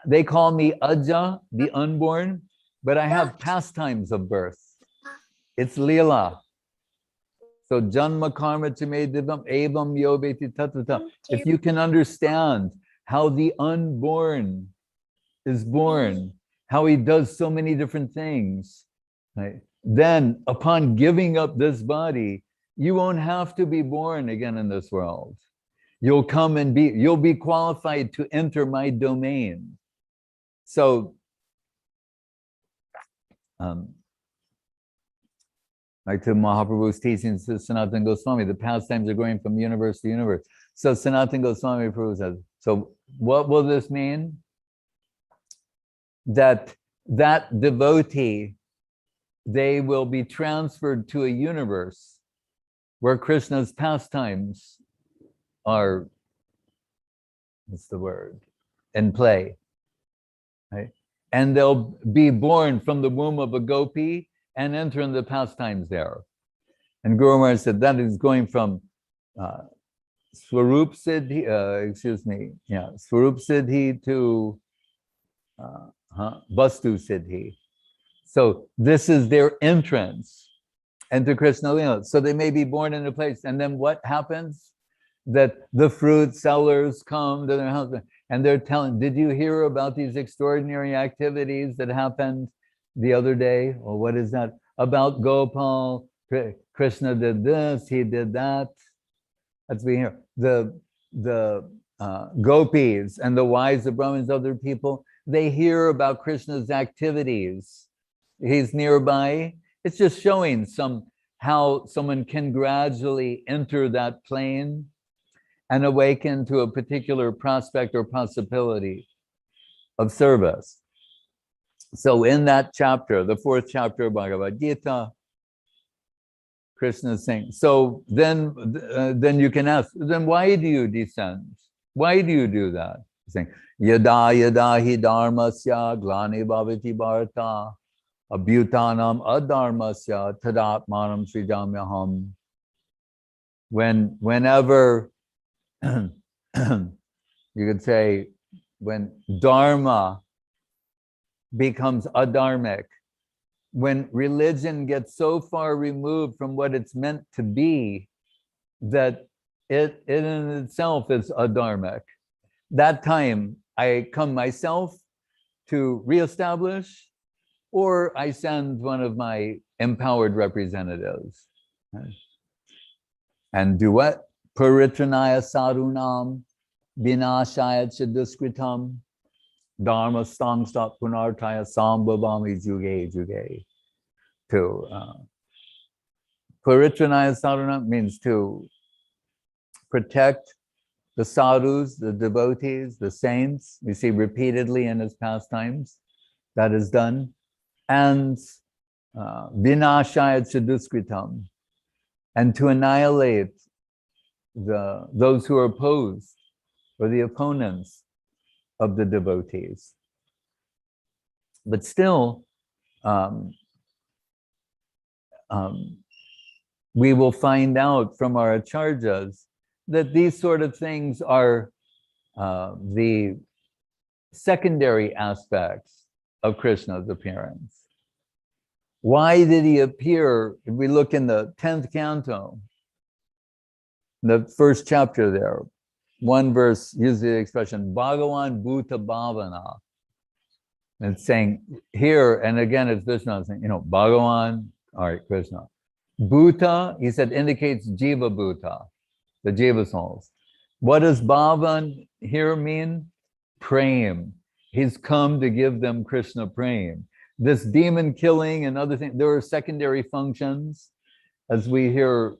Speaker 1: They call me Aja, the unborn, but I have pastimes of birth. It's Leela. So Janma karma chame divam evam yobeti tatvata. If you can understand how the unborn is born, how he does so many different things, right? Then upon giving up this body, you won't have to be born again in this world. You'll come and you'll be qualified to enter my domain. So, like to Mahaprabhu's teachings to Sanatana Goswami, the pastimes are going from universe to universe. So Sanatana Goswami Prabhu says, so what will this mean? that devotee, they will be transferred to a universe where Krishna's pastimes are, what's the word, in play, right? And they'll be born from the womb of a gopi and enter in the pastimes there. And Guru Maharaj said that is going from Swarup Siddhi, Swarup Siddhi to Vastu Siddhi. So this is their entrance into Krishna Lila. So they may be born in a place, and then what happens? That the fruit sellers come to their house and they're telling, did you hear about these extraordinary activities that happened the other day? Or what is that? About Gopal, Krishna did this, he did that. That's we hear. The gopis and the wives of Brahmins, other people, they hear about Krishna's activities. He's nearby. It's just showing how someone can gradually enter that plane and awaken to a particular prospect or possibility of service. So in that chapter, the 4th chapter of Bhagavad Gita, Krishna is saying, so then you can ask, then why do you descend? Why do you do that? He's saying, yada yada hi dharmasya glani bhavati bharata abhutanam adharmasya tadatmanam srijamyaham. Whenever you could say, when dharma becomes adharmic, when religion gets so far removed from what it's meant to be that it in itself is adharmic, that time I come myself to reestablish, or I send one of my empowered representatives. And do what? Paritranaya sadhunam vinashaya chiduskritam dharma stangstat punartaya sambhavami juge juge. To paritranaya sadhunam means to protect the sadhus, the devotees, the saints. We see repeatedly in his pastimes that is done. And vinashaya chiduskritam, and to annihilate those who are opposed or the opponents of the devotees. But still, we will find out from our acharyas that these sort of things are the secondary aspects of Krishna's appearance. Why did he appear? If we look in the 10th canto, the 1st chapter there, one verse uses the expression Bhagavan Bhuta Bhavana. And it's saying here, and again it's Vishnu saying, Bhagavan, all right, Krishna. Bhuta, he said, indicates Jiva Bhuta, the Jiva souls. What does Bhavan here mean? Prem. He's come to give them Krishna Prem. This demon killing and other things, there are secondary functions, as we hear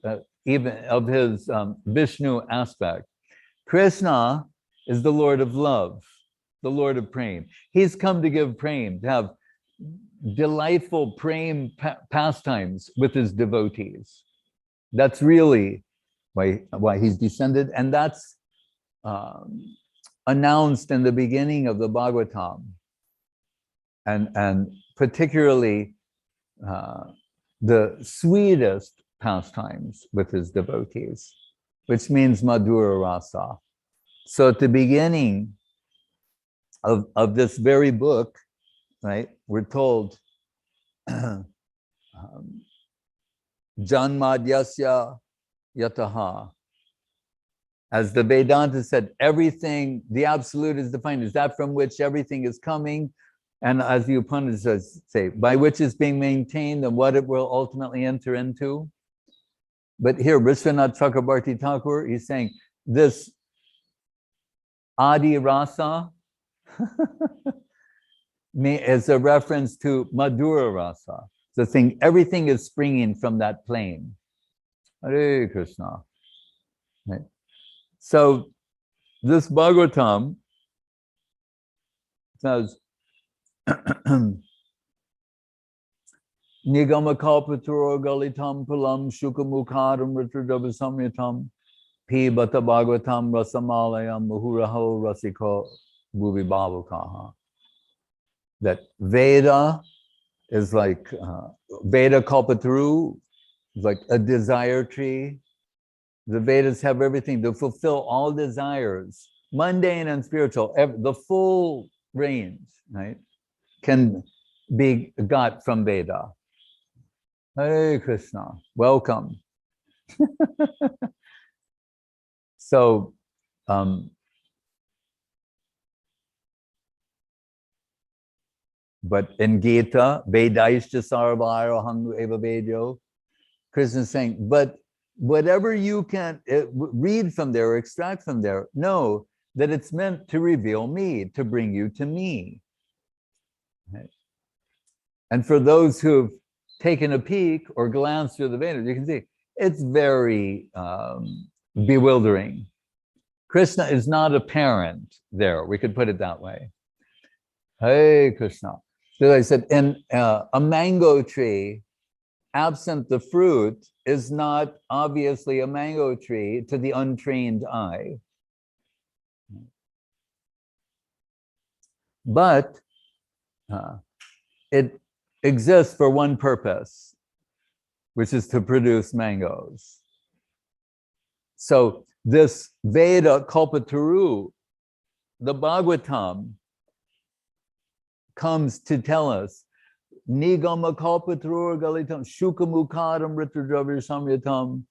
Speaker 1: even of his Vishnu aspect. Krishna is the Lord of love, the Lord of Prem. He's come to give Prem, to have delightful Prem pastimes with his devotees. That's really why he's descended, and that's announced in the beginning of the Bhagavatam, and particularly the sweetest pastimes with his devotees, which means Madhura Rasa. So at the beginning of this very book, right, we're told Janmadhyasya Yataha. As the Vedanta said, everything, the absolute is defined as that from which everything is coming, and as the Upanishads say, by which is being maintained and what it will ultimately enter into. But here, Vishwanath Chakrabarti Thakur, he's saying this Adi Rasa is a reference to Madhura Rasa. The thing, everything is springing from that plane. Hare Krishna. Right. So this Bhagavatam says, Nigamakalpaturo galitam pulam shukamukadam ritradabasamyatam pibata bhagavatam rasamalayam muhuraho rasiko bhuvi bhavakaha. That Veda is like, Veda kalpataru is like a desire tree. The Vedas have everything to fulfill all desires, mundane and spiritual, the full range, right, can be got from Veda. Hare Krishna, welcome. So, but in Gita, Vedaishta sarvara hangu eva vedyo, Krishna is saying, but whatever you can read from there or extract from there, know that it's meant to reveal me, to bring you to me. Right? And for those who've taken a peek or glanced through the Vedas, you can see it's very bewildering. Krishna is not apparent there. We could put it that way. Hey, Krishna. So I said, in a mango tree, absent the fruit, is not obviously a mango tree to the untrained eye. But it exists for one purpose, which is to produce mangoes. So this Veda Kalpataru, the Bhagavatam, comes to tell us Nigama Kalpataru Galitam Shukamukadam Ritradravya Samyatam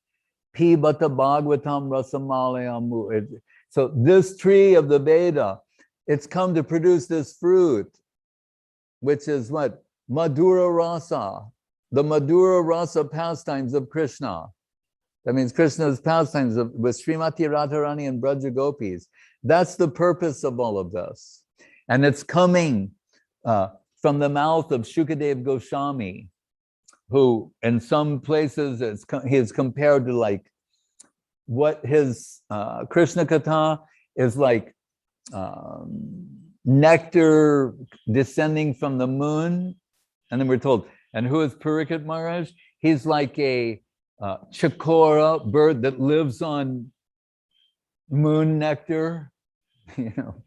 Speaker 1: Pibata Bhagavatam Rasamalayam. So this tree of the Veda, it's come to produce this fruit, which is what? Madhura Rasa, the Madhura Rasa pastimes of Krishna. That means Krishna's pastimes with Srimati Radharani and Braja Gopis. That's the purpose of all of this. And it's coming from the mouth of Sukadeva Goswami, who in some places he is compared to like what his Krishna Katha is like nectar descending from the moon. And then we're told, and who is Parikshit Maharaj? He's like a chakora bird that lives on moon nectar. You know,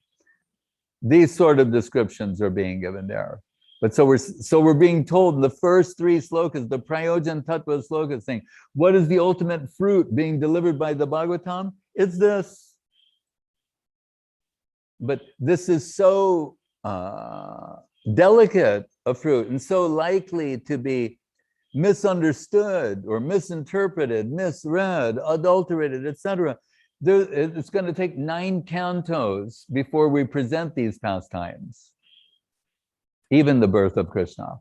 Speaker 1: these sort of descriptions are being given there. But so we're being told in the first three slokas, the Prayojan Tattva sloka is saying, what is the ultimate fruit being delivered by the Bhagavatam? It's this. But this is so delicate a fruit and so likely to be misunderstood or misinterpreted, misread, adulterated, etc. It's going to take 9 cantos before we present these pastimes, even the birth of Krishna.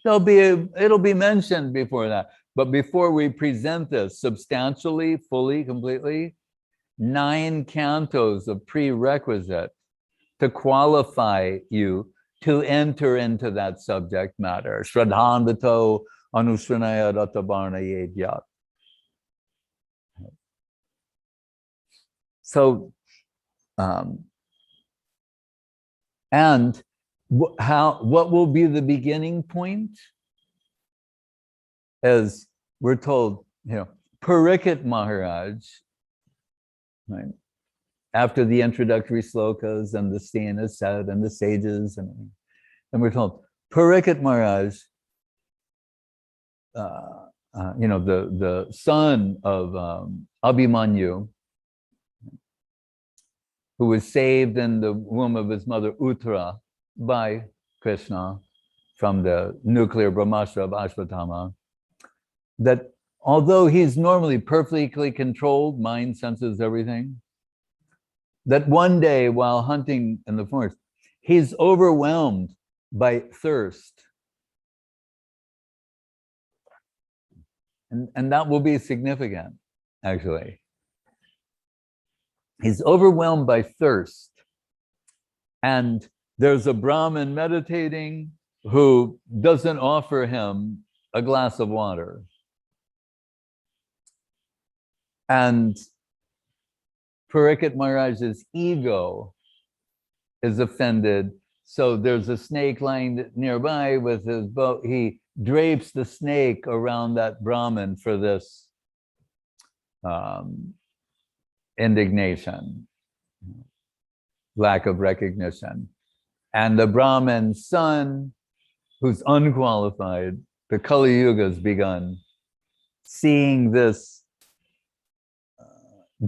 Speaker 1: It'll be mentioned before that, but before we present this substantially, fully, completely, 9 cantos of prerequisite to qualify you to enter into that subject matter. Shraddhanvato anusranaya ratavarna yedyat. So, and what will be the beginning point? As we're told, Parikshit Maharaj, right? After the introductory slokas and the scene is said and the sages, and we're told, Parikshit Maharaj, the son of Abhimanyu, who was saved in the womb of his mother Uttara by Krishna from the nuclear brahmastra of Ashwatthama, that although he's normally perfectly controlled, mind, senses, everything, that one day while hunting in the forest, he's overwhelmed by thirst. And that will be significant, actually. He's overwhelmed by thirst. And there's a Brahmin meditating who doesn't offer him a glass of water. And Parikshit Maharaj's ego is offended, So there's a snake lying nearby with his bow. He drapes the snake around that Brahmin for this indignation, lack of recognition. And the Brahmin's son, who's unqualified, the Kali Yuga has begun, seeing this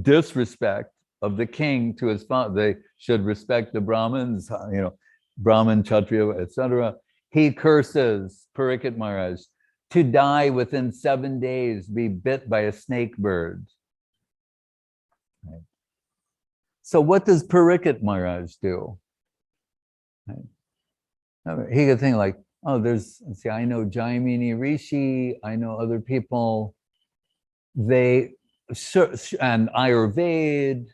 Speaker 1: disrespect of the king to his father. They should respect the Brahmins, Brahmin, Kshatriya, etc. He curses Parikshit Maharaj to die within 7 days, be bit by a snake bird. Right. So what does Parikshit Maharaj do? Right. He could think like, oh, I know Jaimini Rishi, I know other people, and Ayurveda,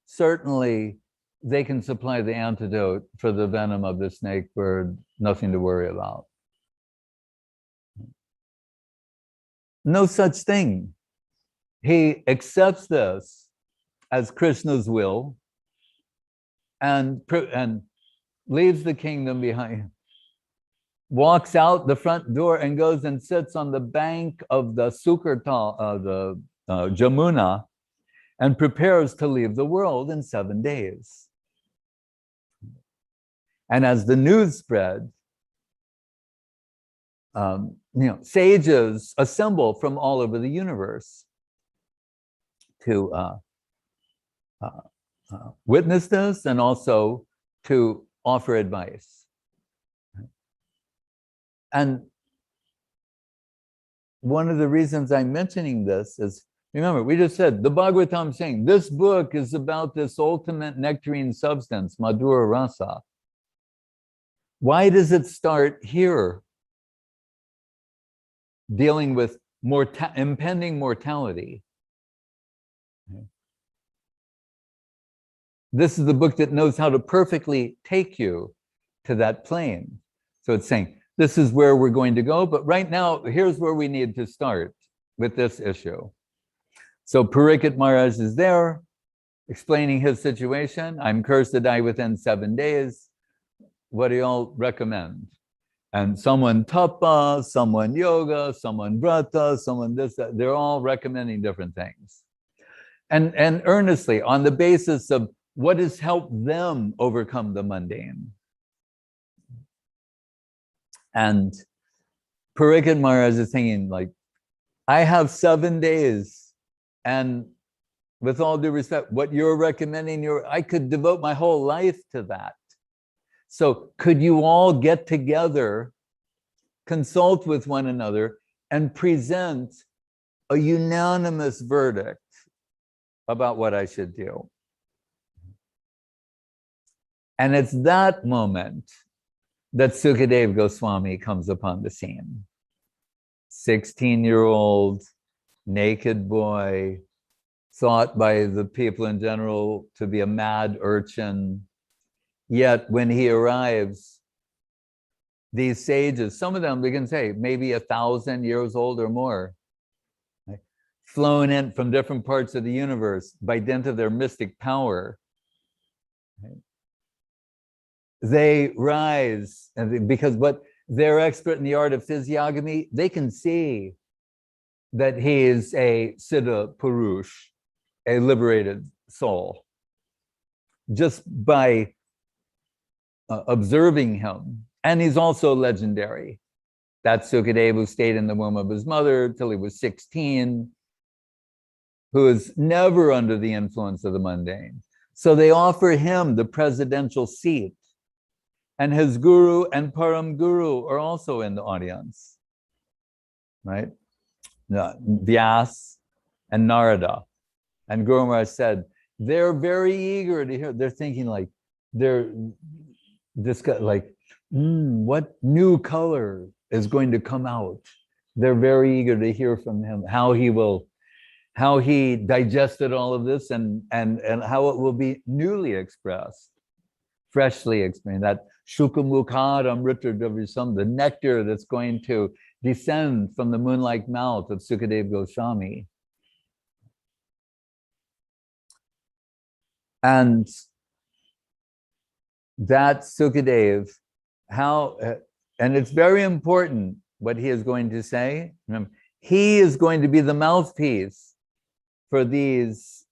Speaker 1: certainly they can supply the antidote for the venom of the snake bird, nothing to worry about. No such thing. He accepts this as Krishna's will and leaves the kingdom behind, walks out the front door and goes and sits on the bank of the Jamuna, and prepares to leave the world in 7 days. And as the news spread, sages assemble from all over the universe to witness this and also to offer advice. And one of the reasons I'm mentioning this is, remember, we just said, the Bhagavatam saying, this book is about this ultimate nectarine substance, Madhura Rasa. Why does it start here? Dealing with impending mortality. This is the book that knows how to perfectly take you to that plane. So it's saying, this is where we're going to go, but right now, here's where we need to start with this issue. So Parikshit Maharaj is there, explaining his situation. I'm cursed to die within 7 days. What do y'all recommend? And someone tapa, someone yoga, someone vrata, someone this, that. They're all recommending different things. And earnestly, on the basis of what has helped them overcome the mundane. And Parikshit Maharaj is thinking like, I have 7 days, and with all due respect, what you're recommending, I could devote my whole life to that. So could you all get together, consult with one another, and present a unanimous verdict about what I should do? And it's that moment that Sukadeva Goswami comes upon the scene. 16-year-old, naked boy, thought by the people in general to be a mad urchin. Yet when he arrives, these sages, some of them, we can say, maybe 1,000 years old or more, right? Flown in from different parts of the universe by dint of their mystic power. Right? They rise, and because they're expert in the art of physiognomy, they can see that he is a Siddha Purush, a liberated soul, just by observing him. And he's also legendary. That's Sukadeva, who stayed in the womb of his mother till he was 16, who is never under the influence of the mundane. So they offer him the presidential seat. And his guru and param guru are also in the audience, right? Vyas and Narada. And Guru Maharaj said, they're very eager to hear. They're thinking like, what new color is going to come out? They're very eager to hear from him, how he digested all of this and how it will be newly expressed, freshly explained, that Shukamukad Amrita Dravisam, the nectar that's going to descend from the moon-like mouth of Sukadeva Goswami. And that Sukadeva, how, and it's very important what he is going to say. Remember, he is going to be the mouthpiece for these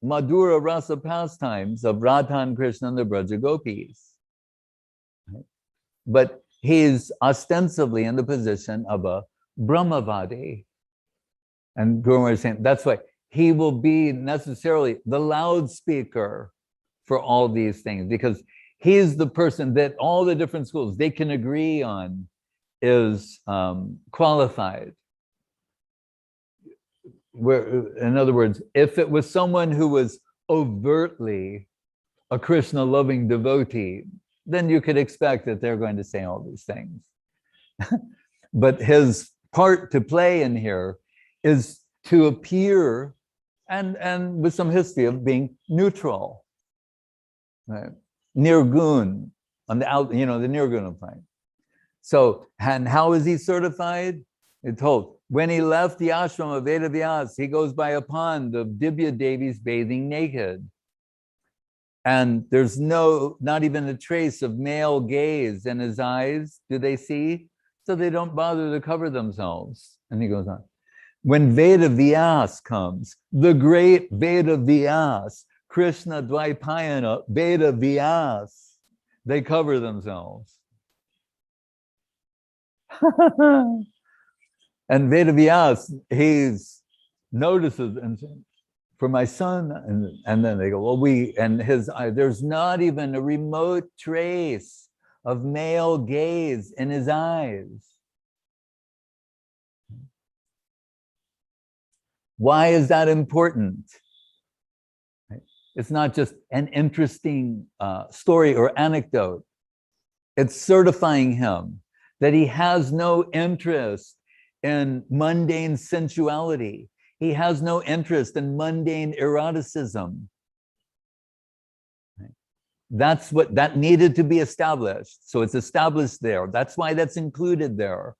Speaker 1: Madhura Rasa pastimes of Radha and Krishna and the Braja Gopis. Right? But he's ostensibly in the position of a Brahmavadi. And Guru is saying that's why he will be necessarily the loudspeaker for all these things, because he's the person that all the different schools they can agree on is qualified. Where, in other words, if it was someone who was overtly a Krishna-loving devotee, then you could expect that they're going to say all these things. But his part to play in here is to appear, and with some history of being neutral, right? Nirgun, on the out, the Nirguna plane. So, and how is he certified? It's told, when he left the ashram of Vedavyas, he goes by a pond of Dibya Devis bathing naked. And there's not even a trace of male gaze in his eyes, do they see? So they don't bother to cover themselves. And he goes on. When Vedavyas comes, the great Vedavyas, Krishna Dvaipayana, Vedavyas, they cover themselves. And Vedavyas, he notices and says, for my son, and then they go, well, there's not even a remote trace of male gaze in his eyes. Why is that important? It's not just an interesting story or anecdote. It's certifying him that he has no interest in mundane sensuality. He has no interest in mundane eroticism. That's what that needed to be established. So it's established there. That's why that's included there.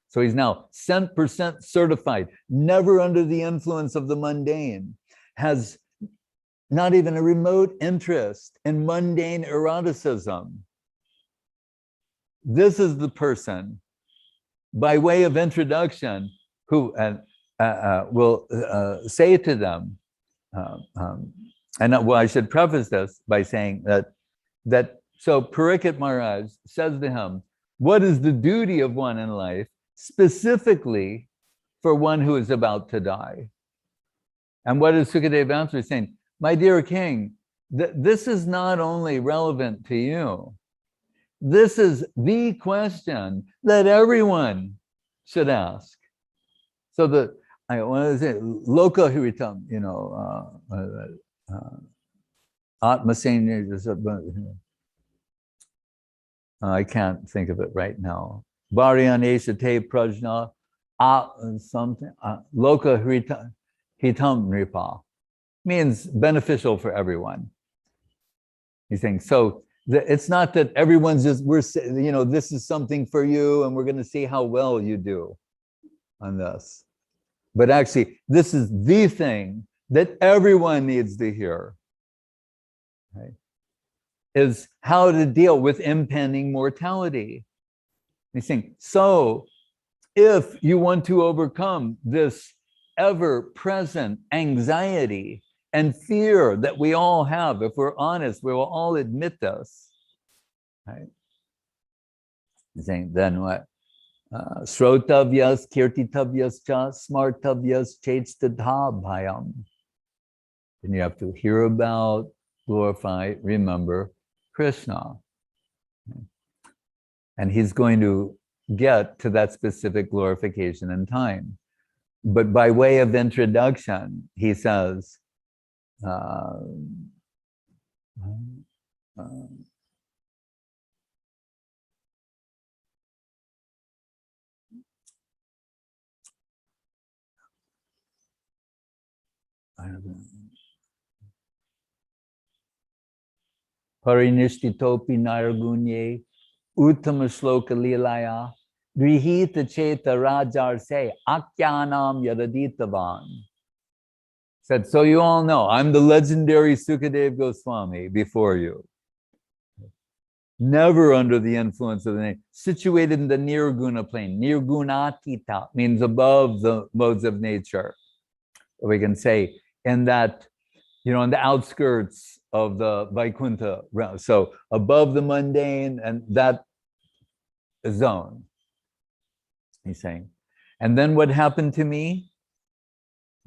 Speaker 1: So he's now 100% certified, never under the influence of the mundane, has not even a remote interest in mundane eroticism. This is the person, by way of introduction, who will say to them, I should preface this by saying that so Parikshit Maharaj says to him, what is the duty of one in life, specifically for one who is about to die? And what is Sukadeva answer saying? My dear king, this is not only relevant to you. This is the question that everyone should ask. So I want to say, loka hiritam, Atma I can't think of it right now. Varyanesha te prajna something loka hitam nripa means beneficial for everyone. He's saying so. It's not that everyone's just this is something for you and we're going to see how well you do on this, but actually this is the thing that everyone needs to hear. Right? Is how to deal with impending mortality. He's saying, so if you want to overcome this ever-present anxiety and fear that we all have, if we're honest, we will all admit this. Right? He's saying, then what? Srotavyas, kirtitavyas cha, smartavyas chaitstadha bhayam. And you have to hear about, glorify, remember Krishna. And he's going to get to that specific glorification in time. But by way of introduction, he says, I don't know. Parinishthitopi naragunye uttama shloka lilaya grihita cheta rajarse akyanam yadaditavan. Said, so you all know, I'm the legendary Sukadeva Goswami before you. never under the influence of the name, situated in the nirguna plane. Nirgunatita means above the modes of nature. We can say in that, on the outskirts of the Vaikuntha realm. So above the mundane and that zone, he's saying. And then what happened to me?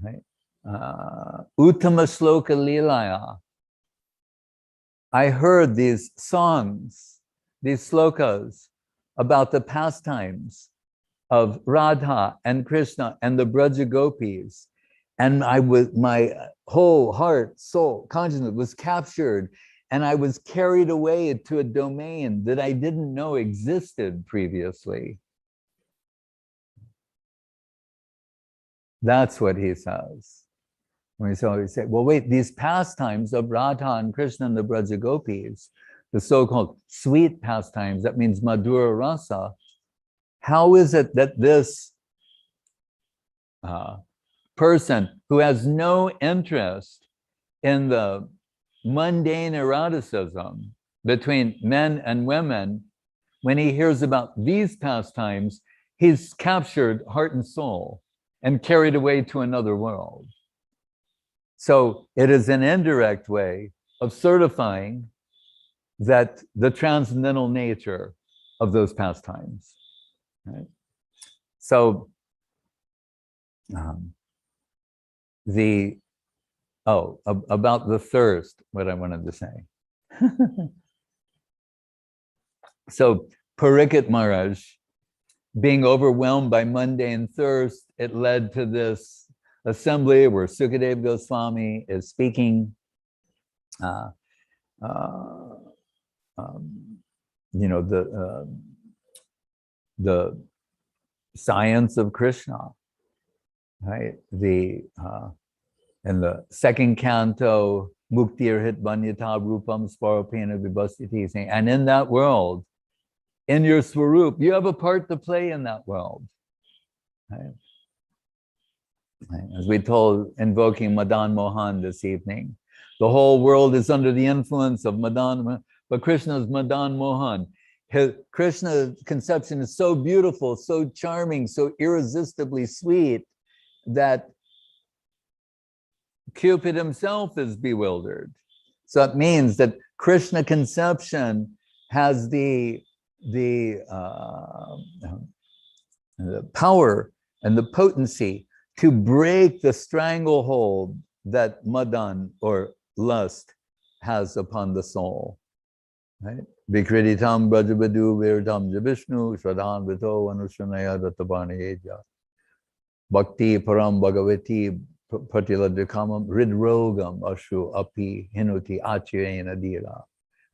Speaker 1: Right? Uttama Sloka Lilaya. I heard these songs, these slokas about the pastimes of Radha and Krishna and the Braja Gopis. And my whole heart, soul, consciousness was captured, and I was carried away to a domain that I didn't know existed previously. That's what he says. When we say, well, wait, these pastimes of Radha and Krishna and the Braja Gopis, the so-called sweet pastimes, that means Madhura Rasa, how is it that this person who has no interest in the mundane eroticism between men and women, when he hears about these pastimes, he's captured heart and soul and carried away to another world? So it is an indirect way of certifying that the transcendental nature of those pastimes. Right? So about the thirst, what I wanted to say. So Parikshit Maharaj, being overwhelmed by mundane thirst, it led to this assembly where Sukadeva Goswami is speaking, the science of Krishna, right? In the second canto, Muktir hit Banyata Rupam Sparapena Vibhastiti, saying, and in that world, in your Swarup, you have a part to play in that world. Right? As we told, invoking Madan Mohan this evening, the whole world is under the influence of Madan, but Krishna's Madan Mohan. Krishna's conception is so beautiful, so charming, so irresistibly sweet that Cupid himself is bewildered. So it means that Krishna conception has the power and the potency to break the stranglehold that Madan or lust has upon the soul. Right? Vikriditam brajabadu virdam javishnu shraddhan vito anushanaya dattavarnayeja bhakti param bhagavati patiladvikamam hridrogam ashu api hinuti achirena dira.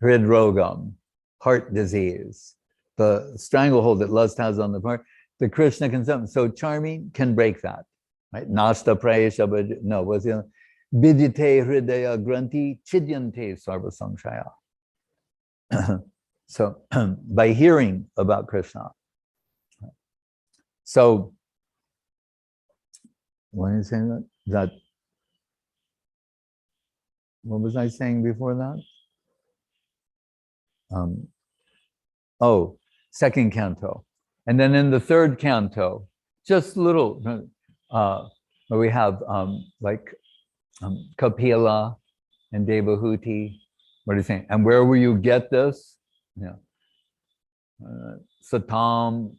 Speaker 1: Hridrogam, heart disease, the stranglehold that lust has on the heart, the Krishna conception, so charming, can break that. Right? Nasta prayesha, no, what's the other? Vidite hridaya granti chidyante sarva samshaya. So by hearing about Krishna. So what are you saying that? What was I saying before that? Second canto. And then in the third canto, just little, where we have Kapila and Devahuti. What are you saying? And where will you get this? Satam,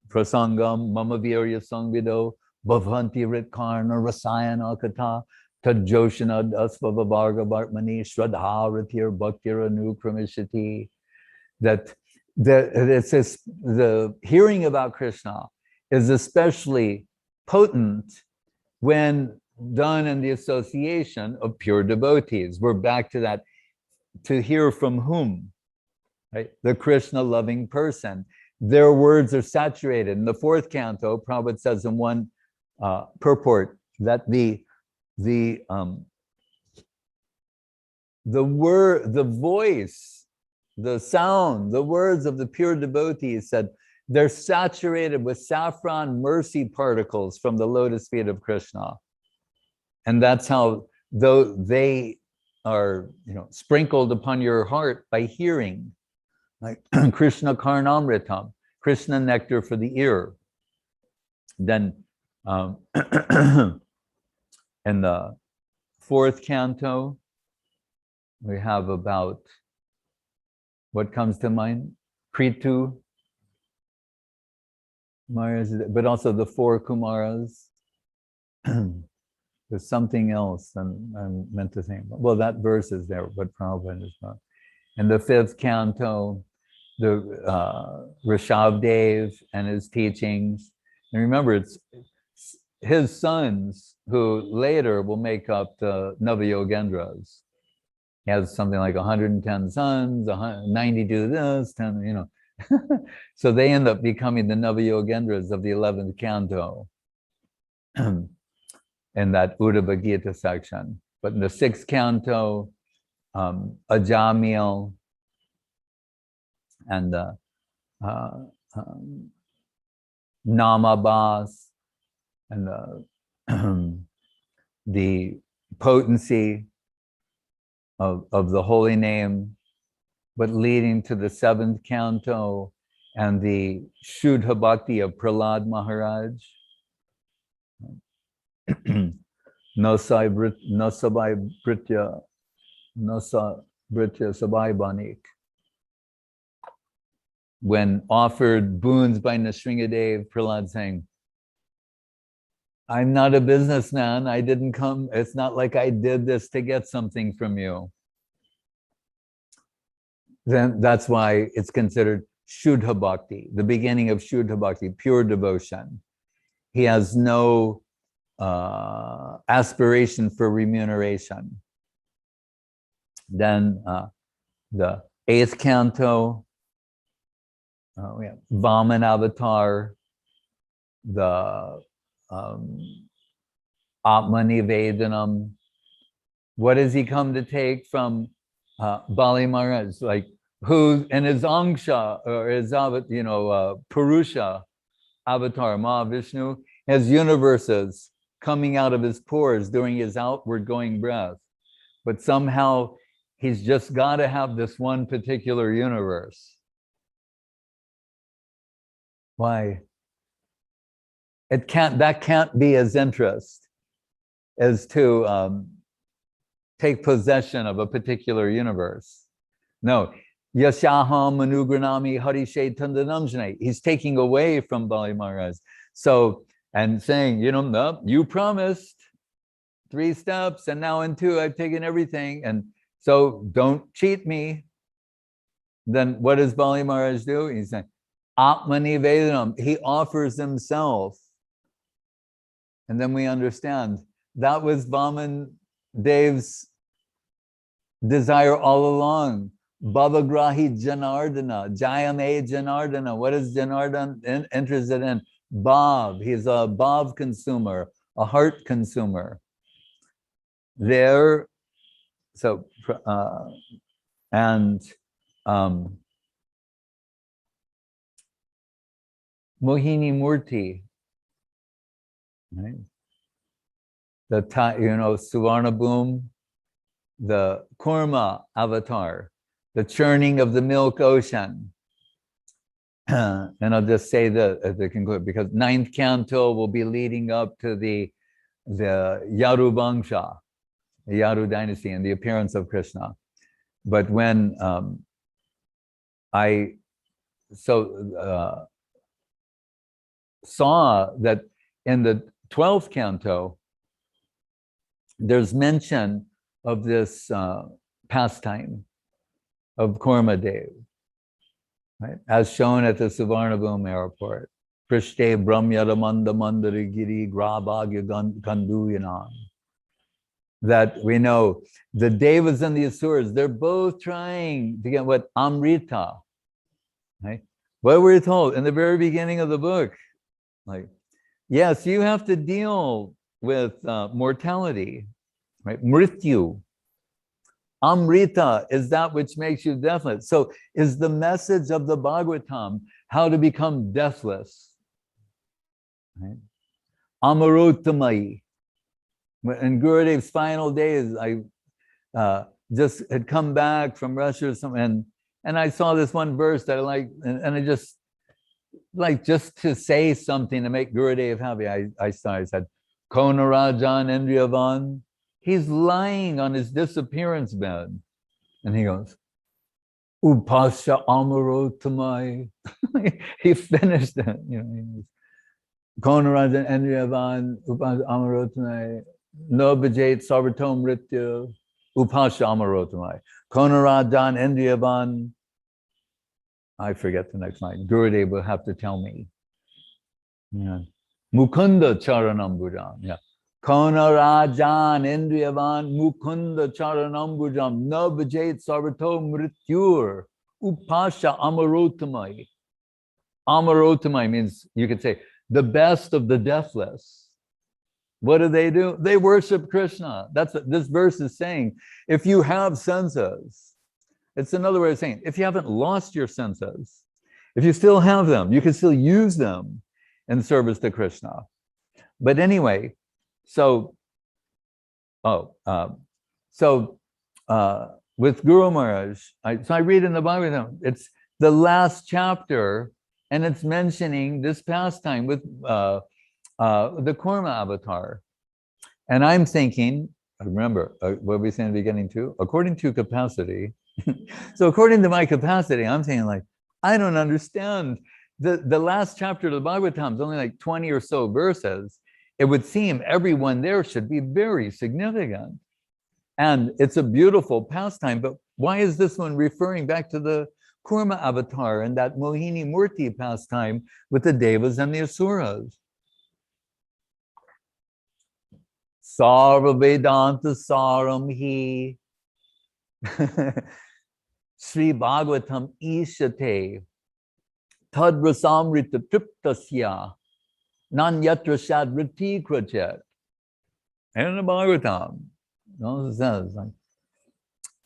Speaker 1: Prasangam, Mamavirya Sangvido, Bhavanti Ritkarna, Rasayana Kata, Tajoshana Dasvavavarga Bhartmani, Shraddha Ratir Bhaktir Anukramishati. That the hearing about Krishna is especially potent when done in the association of pure devotees. We're back to that, to hear from whom, right? The Krishna loving person. Their words are saturated. In the fourth canto, Prabhupada says in one purport that the word, the voice, the sound, the words of the pure devotees said, they're saturated with saffron mercy particles from the lotus feet of Krishna. And that's how, though they are, sprinkled upon your heart by hearing like Krishna Karnamritam, Krishna nectar for the ear. Then in the fourth canto, we have about, what comes to mind? Kritu, Maras, but also the four Kumaras. There's something else I'm meant to think. Well, that verse is there, but Prabhupada is not. In the fifth canto, the Rishabdev and his teachings. And remember, it's his sons who later will make up the Navayogendras. He has something like 110 sons, 90 do this, 10, you know. So they end up becoming the Navayogendras of the 11th canto in that Uddhava Gita section. But in the 6th canto, Ajamil and Namabas and the potency of the holy name, but leading to the 7th canto and the Shuddha Bhakti of Prahlad Maharaj. Nosabai Britya Sabai Banik. When offered boons by Nrsingadev, Prahlad saying, I'm not a businessman. I didn't come. It's not like I did this to get something from you. Then that's why it's considered Shuddha Bhakti, the beginning of Shuddha Bhakti, pure devotion. He has no aspiration for remuneration. Then the 8th canto, we have Vaman Avatar, the Atmanivedanam. What does he come to take from Bali Maharaj? Like, who in his Angsha or his Purusha avatar, Mahavishnu, has universes coming out of his pores during his outward going breath. But somehow he's just got to have this one particular universe. Why? That can't be his interest, as to take possession of a particular universe. No. Yashaham Manugranami Harishe Tandanamjane. He's taking away from Bali Maharaj. So, and saying, no, you promised 3 steps, and now in 2, I've taken everything. And so don't cheat me. Then what does Bali Maharaj do? He's saying, Atmani Vedanam. He offers himself. And then we understand that was Vaman Dev's desire all along. Bhavagrahi Janardana, Jayame Janardana. What is Janardana interested in? Bhav. He's a bhav consumer, a heart consumer. There, so, and Mohini Murti, right? The Suvarna Boom, the Kurma avatar, the churning of the milk ocean. And I'll just say that at the conclusion, because 9th canto will be leading up to the Yaru Vangsha, the Yaru dynasty, and the appearance of Krishna. But when I saw that in the 12th canto, there's mention of this pastime of Kurma Dev, right? As shown at the Suvarnabhumi airport. Prishte Brahmyaramanda Mandari Giri Grabhagya Kanduyanam. That we know the Devas and the Asuras, they're both trying to get what? Amrita, right? What we're told in the very beginning of the book, like, yes, you have to deal with mortality, right? Mrityu. Amrita is that which makes you deathless. So is the message of the Bhagavatam how to become deathless, right? Amarottamai. In Gurudev's final days, I just had come back from Russia or something, and And I saw this one verse that I like, and I just to say something to make Gurudev happy. I said, Konarajan Endriyavan, he's lying on his disappearance bed. And he goes, Upasya Amarotamai. He finished it. You know, Konarajan Endriyavan, Upasya Amarotamai, No Bajait Sarvatom Ritya, Upasya Amarotamai. Konarajan Endriyavan. I forget the next line. Gurudev will have to tell me. Yeah. Mukunda Charanambujam. Yeah. Konarajan Indriyavan Mukunda Charanambujam Nabajait Sarvato Mrityur Upasha Amarotamai. Amarotamai means, you could say, the best of the deathless. What do? They worship Krishna. That's what this verse is saying. If you have senses, it's another way of saying, if you haven't lost your senses, if you still have them, you can still use them in service to Krishna. But anyway, with Guru Maharaj, I read in the Bhagavatam, it's the last chapter, and it's mentioning this pastime with the Kurma avatar. And I'm thinking, remember, what we said in the beginning too? According to capacity. So according to my capacity, I'm saying like, I don't understand. The last chapter of the Bhagavatam is only like 20 or so verses. It would seem everyone there should be very significant. And it's a beautiful pastime, but why is this one referring back to the Kurma avatar and that Mohini Murti pastime with the Devas and the Asuras? Sarva Vedanta Saram Hi Sri Bhagavatam Ishate Tadrasamrita Triptasya Nanyatra Shadriti Krachet. And the Bhagavatam says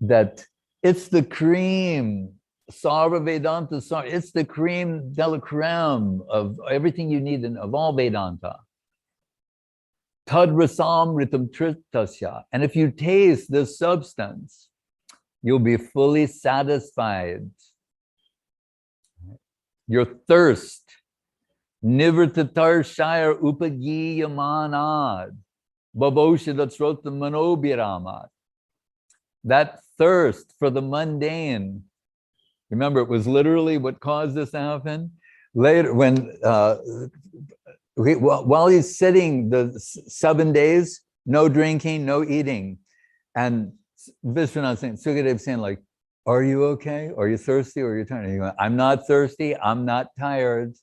Speaker 1: that it's the cream, Sarva Vedanta Sar, it's the cream de la creme of everything you need of all Vedanta. Tadrasamritam Triptasya. And if you taste this substance, you'll be fully satisfied. Your thirst, Nivrtatar Shire Upagiyamanad, Baboshidatsrota Manobiramat. That thirst for the mundane. Remember, it was literally what caused this to happen. Later, when while he's sitting the 7 days, no drinking, no eating, and Vishwanath saying, Sukadeva saying like, are you okay? Are you thirsty or are you tired? And he's going, I'm not thirsty, I'm not tired.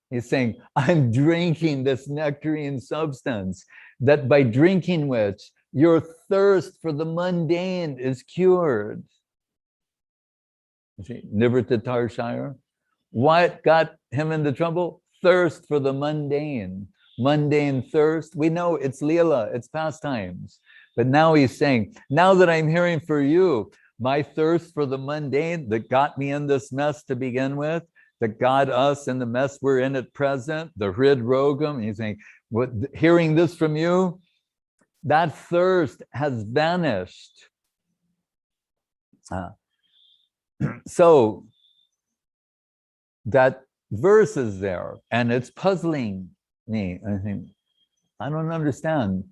Speaker 1: He's saying, I'm drinking this nectarine substance that by drinking which your thirst for the mundane is cured. You see, Nivrtatar Shire. What got him into trouble? Thirst for the mundane. Mundane thirst. We know it's Leela, it's pastimes. But now he's saying, now that I'm hearing for you, my thirst for the mundane that got me in this mess to begin with, that got us in the mess we're in at present, the Hrid Rogam, he's saying, hearing this from you, that thirst has vanished. So that verse is there, and it's puzzling me. I think, I don't understand.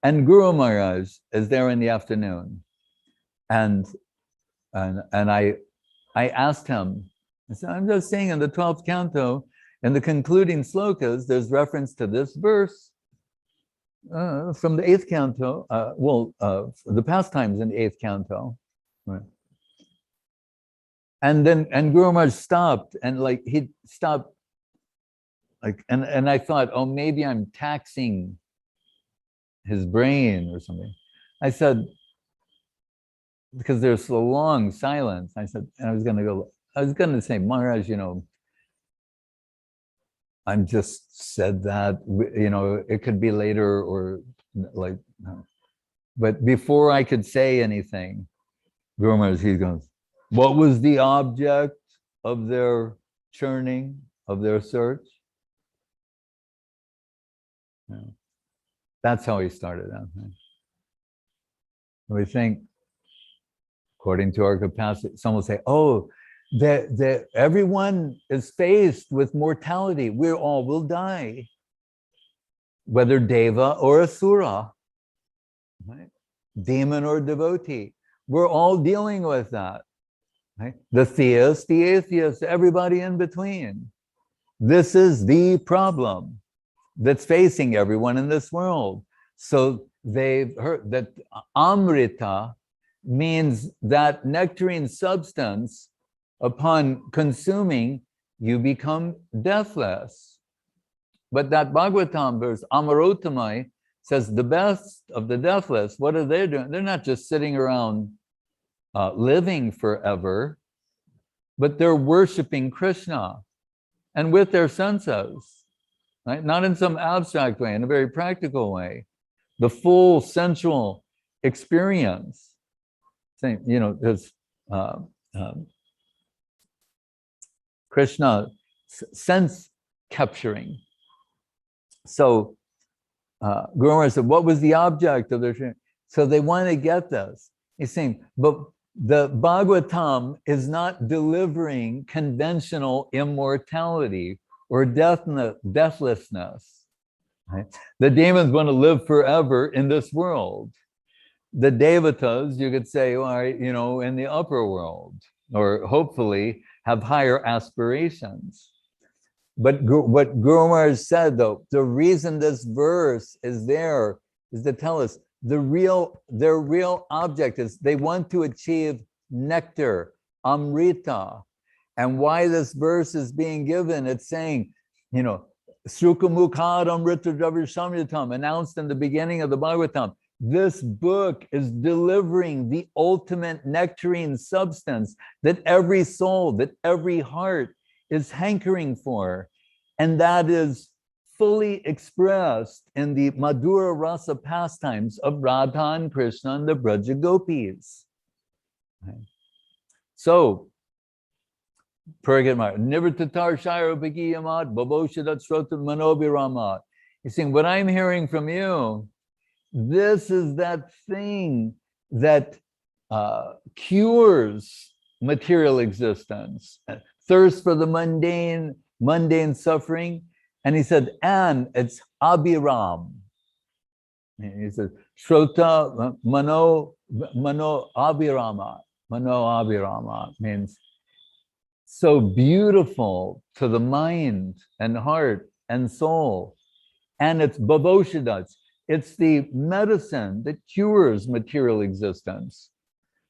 Speaker 1: And Guru Maharaj is there in the afternoon, and I asked him. I said, I'm just saying in the 12th canto, in the concluding slokas, there's reference to this verse from the 8th canto. The pastimes in the 8th canto, right? And Guru Maharaj stopped, and like he stopped, like, and I thought, oh, maybe I'm taxing his brain or something. I said, because there's a long silence, I said, and I was going to say, Maharaj, you know, I'm just said that, you know, it could be later or like, but before I could say anything, Guru Maharaj, he goes, what was the object of their churning, of their search? Yeah. That's how he started out. We think according to our capacity. Some will say, oh, everyone is faced with mortality. We all will die, whether deva or asura, right? Demon or devotee. We're all dealing with that. Right? The theist, the atheist, everybody in between. This is the problem that's facing everyone in this world. So they've heard that amrita means that nectarine substance, upon consuming, you become deathless. But that Bhagavatam verse, Amarotamai, says the best of the deathless, what are they doing? They're not just sitting around living forever, but they're worshiping Krishna, and with their senses, right? Not in some abstract way, in a very practical way. The full sensual experience. Saying, you know, there's Krishna sense capturing. So Guru Maharaj said, what was the object of their training? So they want to get this. He's saying, but the Bhagavatam is not delivering conventional immortality or deathlessness. Right? The demons want to live forever in this world. The devatas, you could say, are, you know, in the upper world, or hopefully have higher aspirations. But what Guru Maharaj said, though, the reason this verse is there is to tell us their real object is they want to achieve nectar, amrita. And why this verse is being given, it's saying, you know, Sukamukhad amrita dravishamyatam, announced in the beginning of the Bhagavatam. This book is delivering the ultimate nectarine substance that every soul, that every heart is hankering for. And that is fully expressed in the Madhura Rasa pastimes of Radha and Krishna and the Braja Gopis. Right? So, Nivrittatar Shiro Bhagiyamat, Baboshadat Srotam Manobiramat. He's saying, what I'm hearing from you, this is that thing that cures material existence, thirst for the mundane suffering. And he said, and it's Abhiram. He said, Shrota Mano Abhirama. Mano Abhirama means so beautiful to the mind and heart and soul. And it's Baboshadat. It's the medicine that cures material existence.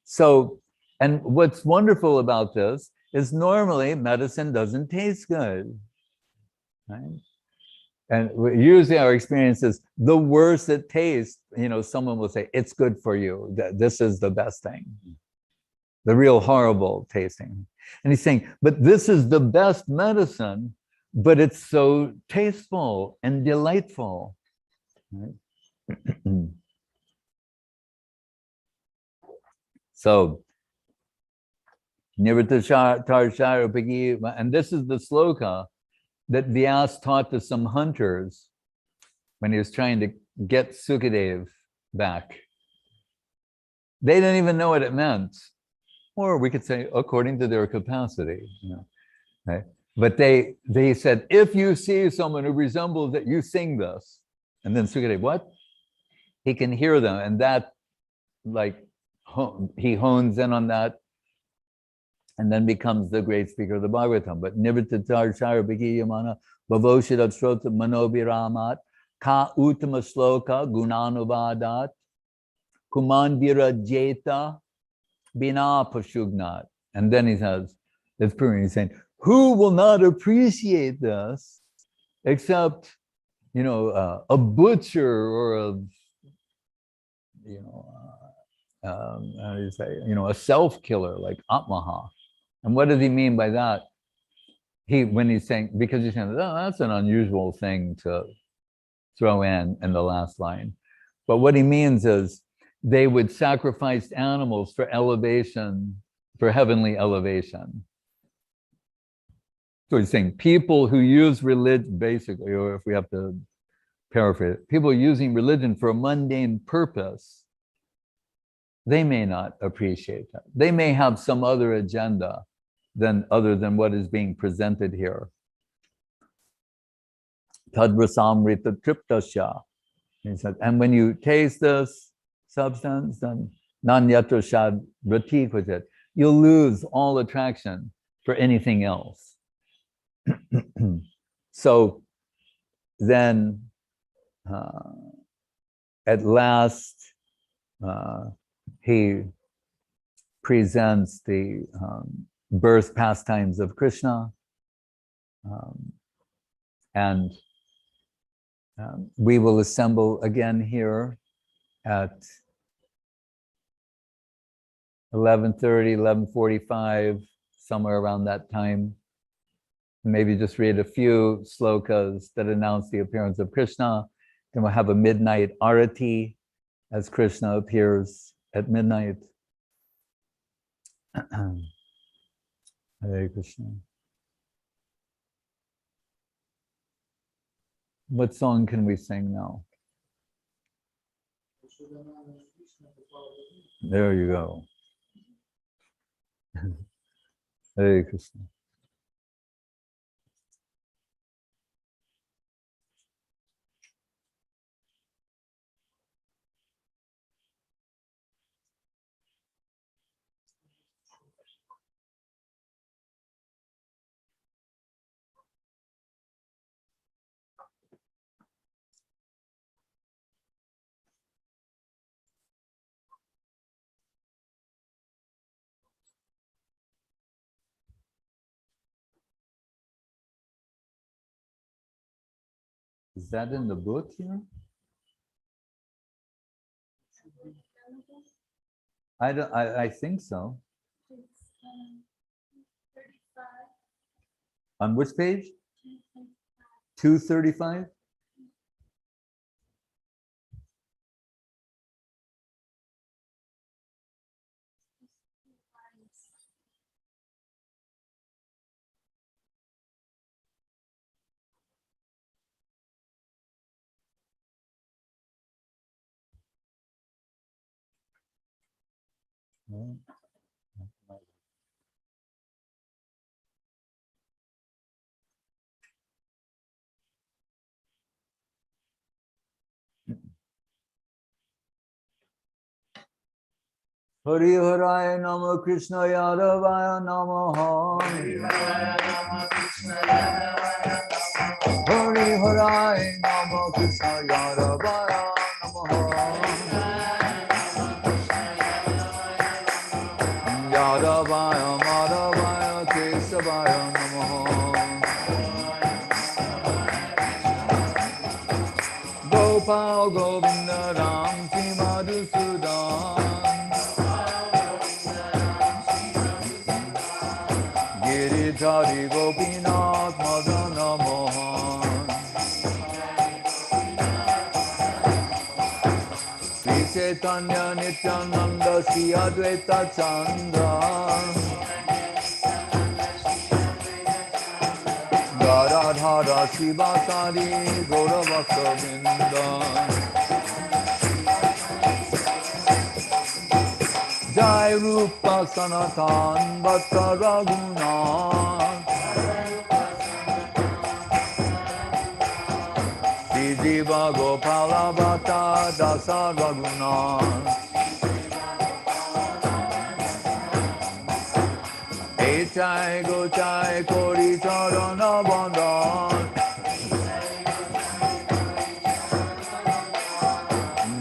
Speaker 1: So, and what's wonderful about this is normally medicine doesn't taste good, right? And usually our experience is the worse it tastes, you know, someone will say, it's good for you. This is the best thing. The real horrible tasting. And he's saying, but this is the best medicine, but it's so tasteful and delightful. Right? So, and this is the sloka that Vyas taught to some hunters when he was trying to get Sukadeva back. They didn't even know what it meant. Or we could say, according to their capacity, you know, right? But they said, if you see someone who resembles that, you sing this. And then Sukadeva, what? He can hear them. And that, like, he hones in on that and then becomes the great speaker of the Bhagavatam. But Nivrittatar Shara Bhagiyamana Bhavoshidat Shrota Manobiramat Ka Uttama Sloka Gunanuvadat Kumandira Jeta Bina Pashugnat. And then he says, it's proving, he's saying, who will not appreciate this except, you know, a butcher or a, you know, how do you say, you know, a self-killer like Atmaha. And what does he mean by that? When he's saying, because he's saying, oh, that's an unusual thing to throw in the last line. But what he means is they would sacrifice animals for elevation, for heavenly elevation. So he's saying people who use religion, basically, or if we have to paraphrase it, people using religion for a mundane purpose, they may not appreciate that. They may have some other agenda other than what is being presented here. Tadrasamrita triptasya. He said, and when you taste this substance, then nanyatra shad ratik with it, you'll lose all attraction for anything else. So then at last he presents the birth pastimes of Krishna, and we will assemble again here at 11:30, 11:45, somewhere around that time. Maybe just read a few slokas that announce the appearance of Krishna. Then we'll have a midnight arati as Krishna appears at midnight. Hare Krishna. What song can we sing now? There you go. Hare Krishna. Is that in the book here? I think so. On which page? 235? Hari Haraya Nama Krishna Yadavaya Namaha. Hari Haraya Nama Krishna Yadavaya Namaha. Yadavaya Madhavaya Kesavaya Namaha. Gopal Govinda Ram Madhusudan. Giridhari Gopinath Madana Mohan. Sri Chaitanya Nityananda Sri Advaita Chandra. Garadhara Shivasari Gauravakta Vrinda. Jai Rupa Sanatan Bhatta Raghunath. Sri Jiva Gopala Bhatta Dasa Raghunath. Echai Gochai Kori Charana Bandhan.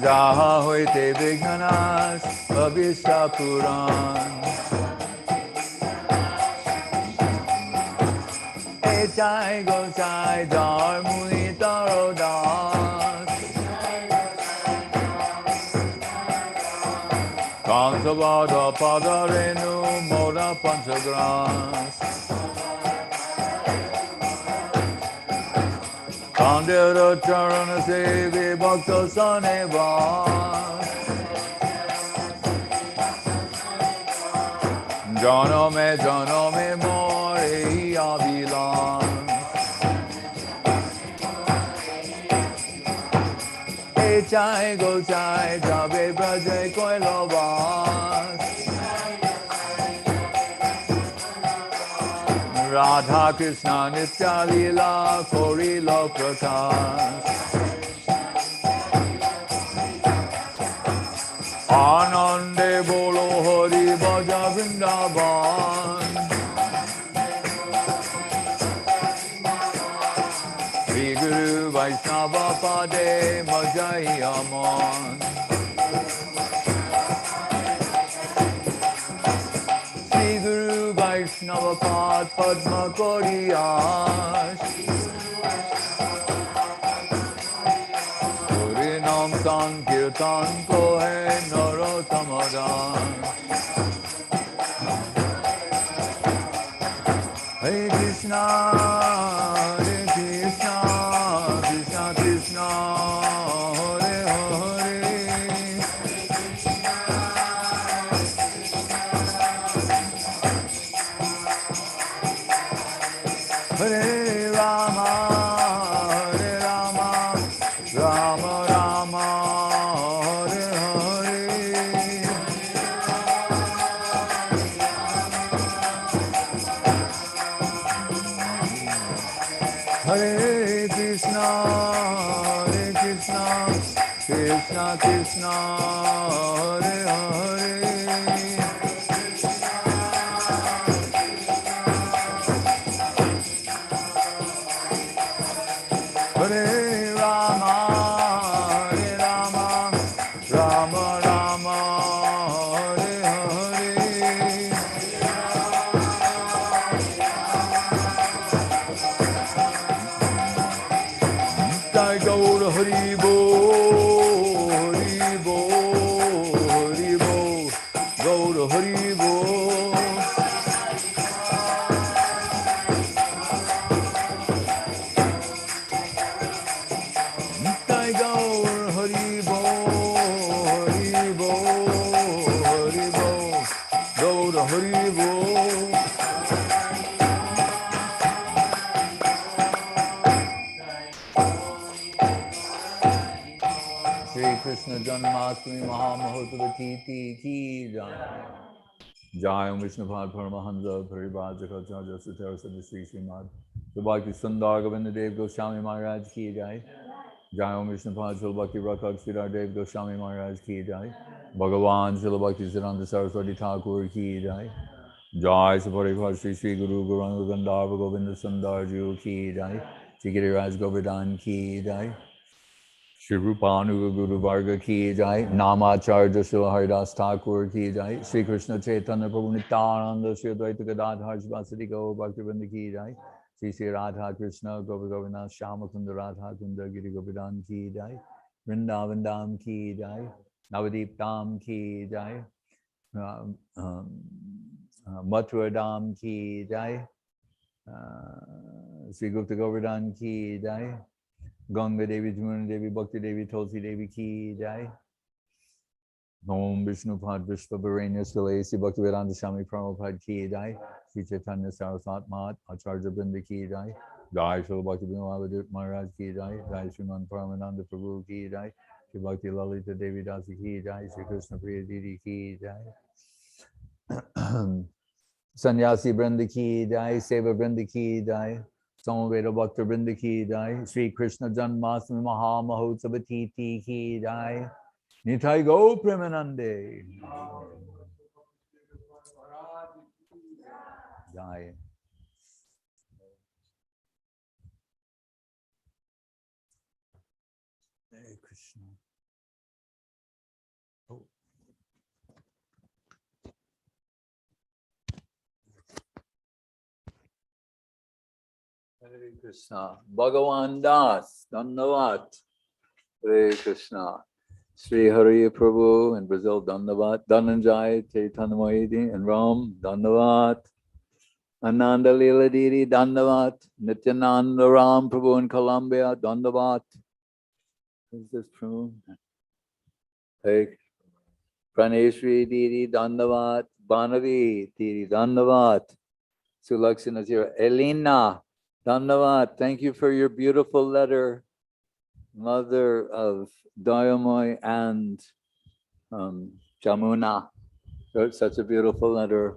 Speaker 1: Jaha Hoite Vignanas Abhisha Puran. Echai Gochai Jar Muni Tarodas. Kansavada Padarenu Mora Panchagras. Kandera Charana Sevi Bhakta Sanevas. Janame More Avilan. Gochai, Gochai, Jabe Brajai Koilovas. Radha Krishna Nitya Leela Kori Lo Prakash. Anande Bolo Hari Bhaja Vrindavan. Shri Guru Vaishnava Pade Majai Aman. Shri Guru Vaishnava Pad Padma Koriyash. Purinam Sankirtan Kohe Narotamadan. Hare Krishna, Hare Krishna, Krishna Krishna, Hare Hare. Hare Rama, Hare Rama, Rama Rama, Hare Hare. Hare Krishna, Krishna Krishna, Hare Hare. Hare Rama, Rama Rama, Hare Hare. Jai Gaur Hari Bo, Hari Bo, Hari Bo, Gaur Hari Bo. Jai Gaur Hari Bo, Hari Bo, Hari Bo, Gaur Hari Bo. Shri Krishna Janmashtami Mahamahotsav Titi Ki Jai. Jai Om Vishnu Pad Paramahansa Paribhajaka Chaja Sutara Sadhi Sri Srimad Bhakti Sudhir Goswami Goswami Maharaj Ki Jai. Jai Om Vishnu Pad Bhakti Rakak Sridhar Dev Goswami Maharaj Ki Jai. Bhagavan Srila Bhakti Siddhanta Saraswati Thakur Ki Jai. Jai Saparipad Sri Sri Guru Gauranga Gandharva Govinda Sundar Ju Ki Jai. Shri Giriraj Govardhan Ki Jai. Shri Rupanuga Guru Varga Ki Jai, Namacharya Srila Haridas Thakur Ki Jai, Shri Krishna Chaitanya Prabhu Nityananda, Shri Advaita Gadadhar Vasadi Gaur Bhaktivinoda Ki Jai, Shri Shri Radha Krishna Gopi Govinath Shyamakunda Radha Kunda Giri Gopidan Ki Jai, Vrindavan Dham Ki Jai, Navadip Dham Ki Jai, Mathura Dham Ki Jai, Shri Gupta Govardhan Ki Jai, Ganga Devi, Jamuna Devi, Bhakti Devi, Tulsi Devi Ki Jai. Om Vishnu Pad Vishva Bharanya Srilesi Bhakti Vedanta Swami Prabhupada Ki Jai. Sri Chaitanya Saraswat Mat Acharya Brinda Ki Jai. Jai Srila Bhakti Vinod Maharaj Ki Jai. Jai Sriman Paramananda Prabhu Ki Jai. Sri Bhakti Lalita Devi Dasi Ki Jai. Sri Krishna Priya Didi Ki Jai. Sannyasi Brinda Ki Jai. Seva Brinda Ki Jai. Samaveda Bhakta Vrinda Ki Jai, Shri Krishna Janmashtami Maha Mahotsav Titi Ki Jai, Nitai Go Premanande. Jai. Hare Krishna. Oh. Hare Krishna. Bhagavan Das, Dandavat. Hare Krishna. Sri Hari Prabhu in Brazil, Dandavat. Dhananjay, Chaitanya Moedi in Rome, Dandavat. Ananda Lila Didi, Dandavat. Nityananda Ram Prabhu in Colombia, Dandavat. Is this true? Hey, Praneshri Didi, Dandavat. Banavi Didi, Dandavat. Sulaksana Zira. Elena, Dandavat. Thank you for your beautiful letter. mother of Dayamoy and Jamuna, wrote such a beautiful letter.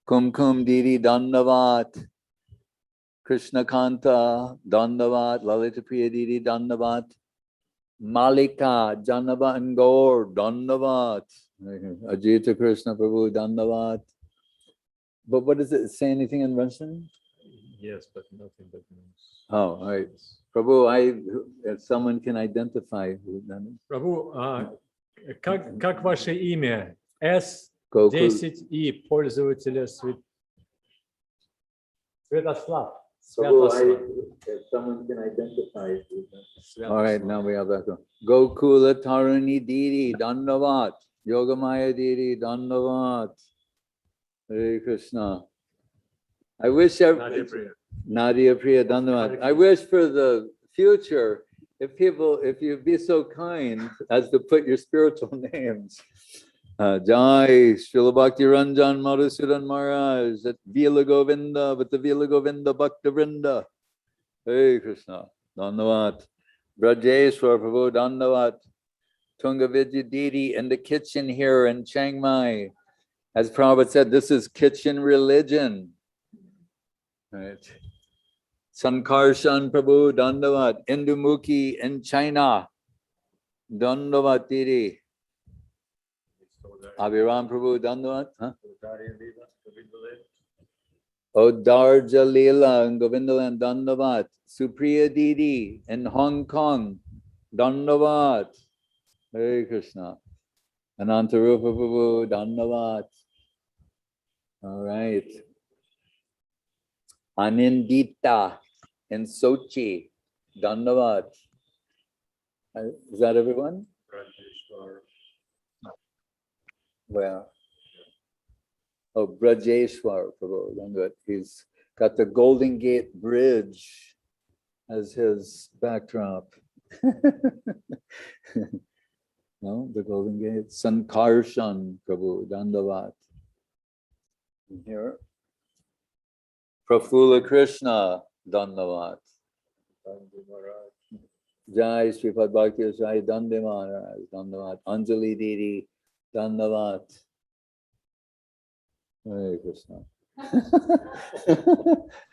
Speaker 1: Kum kum didi dandavat, Krishna Kanta dandavat, Lalita Priya didi dandavat, Malika Janaba and Gaur dandavat, Ajita Krishna Prabhu dandavat. But what does it say? Anything in Russian?
Speaker 2: Yes, but nothing but names.
Speaker 1: Oh, all right. Prabhu, if someone can identify who that is.
Speaker 2: Прабу, как ваше имя?
Speaker 1: Gokul.
Speaker 2: S10И пользователя Святослав.
Speaker 1: Prabhu, if someone can identify who that is. All right, now we have that one. Gokula Taruni Didi Dandavat. Yogamaya Didi Dandavat. Hare Krishna. I wish Nadia Priya Dandavat. I wish for the future, if you'd be so kind as to put your spiritual names. Jai, Srila Bhakti Ranjan Madhusudan Maharaj, at Vila Govinda, with the Vila Govinda Bhakta Vrinda. Hey Krishna, Dandavat. Brajeshwar Prabhu Dandavat. Tunga Vidya Didi in the kitchen here in Chiang Mai. As Prabhupada said, this is kitchen religion. Right. Sankarshan Prabhu Dandavat. Indumukhi in China. Dandavat Didi. Abhiram Prabhu Dandavat. Huh? Odarja Leela in Govindaland Dandavat. Supriya Didi in Hong Kong. Dandavat. Hare Krishna. Anantarupa Prabhu Dandavat. All right. Anindita in Sochi. Dandavat. Is that everyone? Well, oh, Brajeshwar Prabhu. Dandavat. He's got the Golden Gate Bridge as his backdrop. No, the Golden Gate. Sankarshan Prabhu Dandavat. Here. Prafula Krishna Dandavat. Jai Sripad Bhakti Sai Dande Maharaj Dandavat. Anjali Didi Dandavat. Hare Krishna.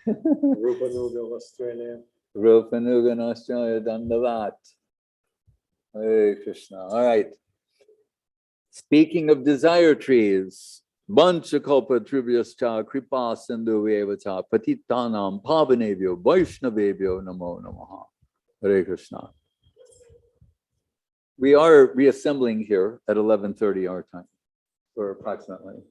Speaker 2: Rupanuga of Australia.
Speaker 1: Rupanuga in Australia Dandavat. Hare Krishna. All right. Speaking of desire trees, Vanchakalpa Tribhyascha Kripa Sindhu Vevata Patitanam Pavanebhyo Vaishnavebhyo Namo Namaha. Hare Krishna. We are reassembling here at 11:30 our time, or approximately.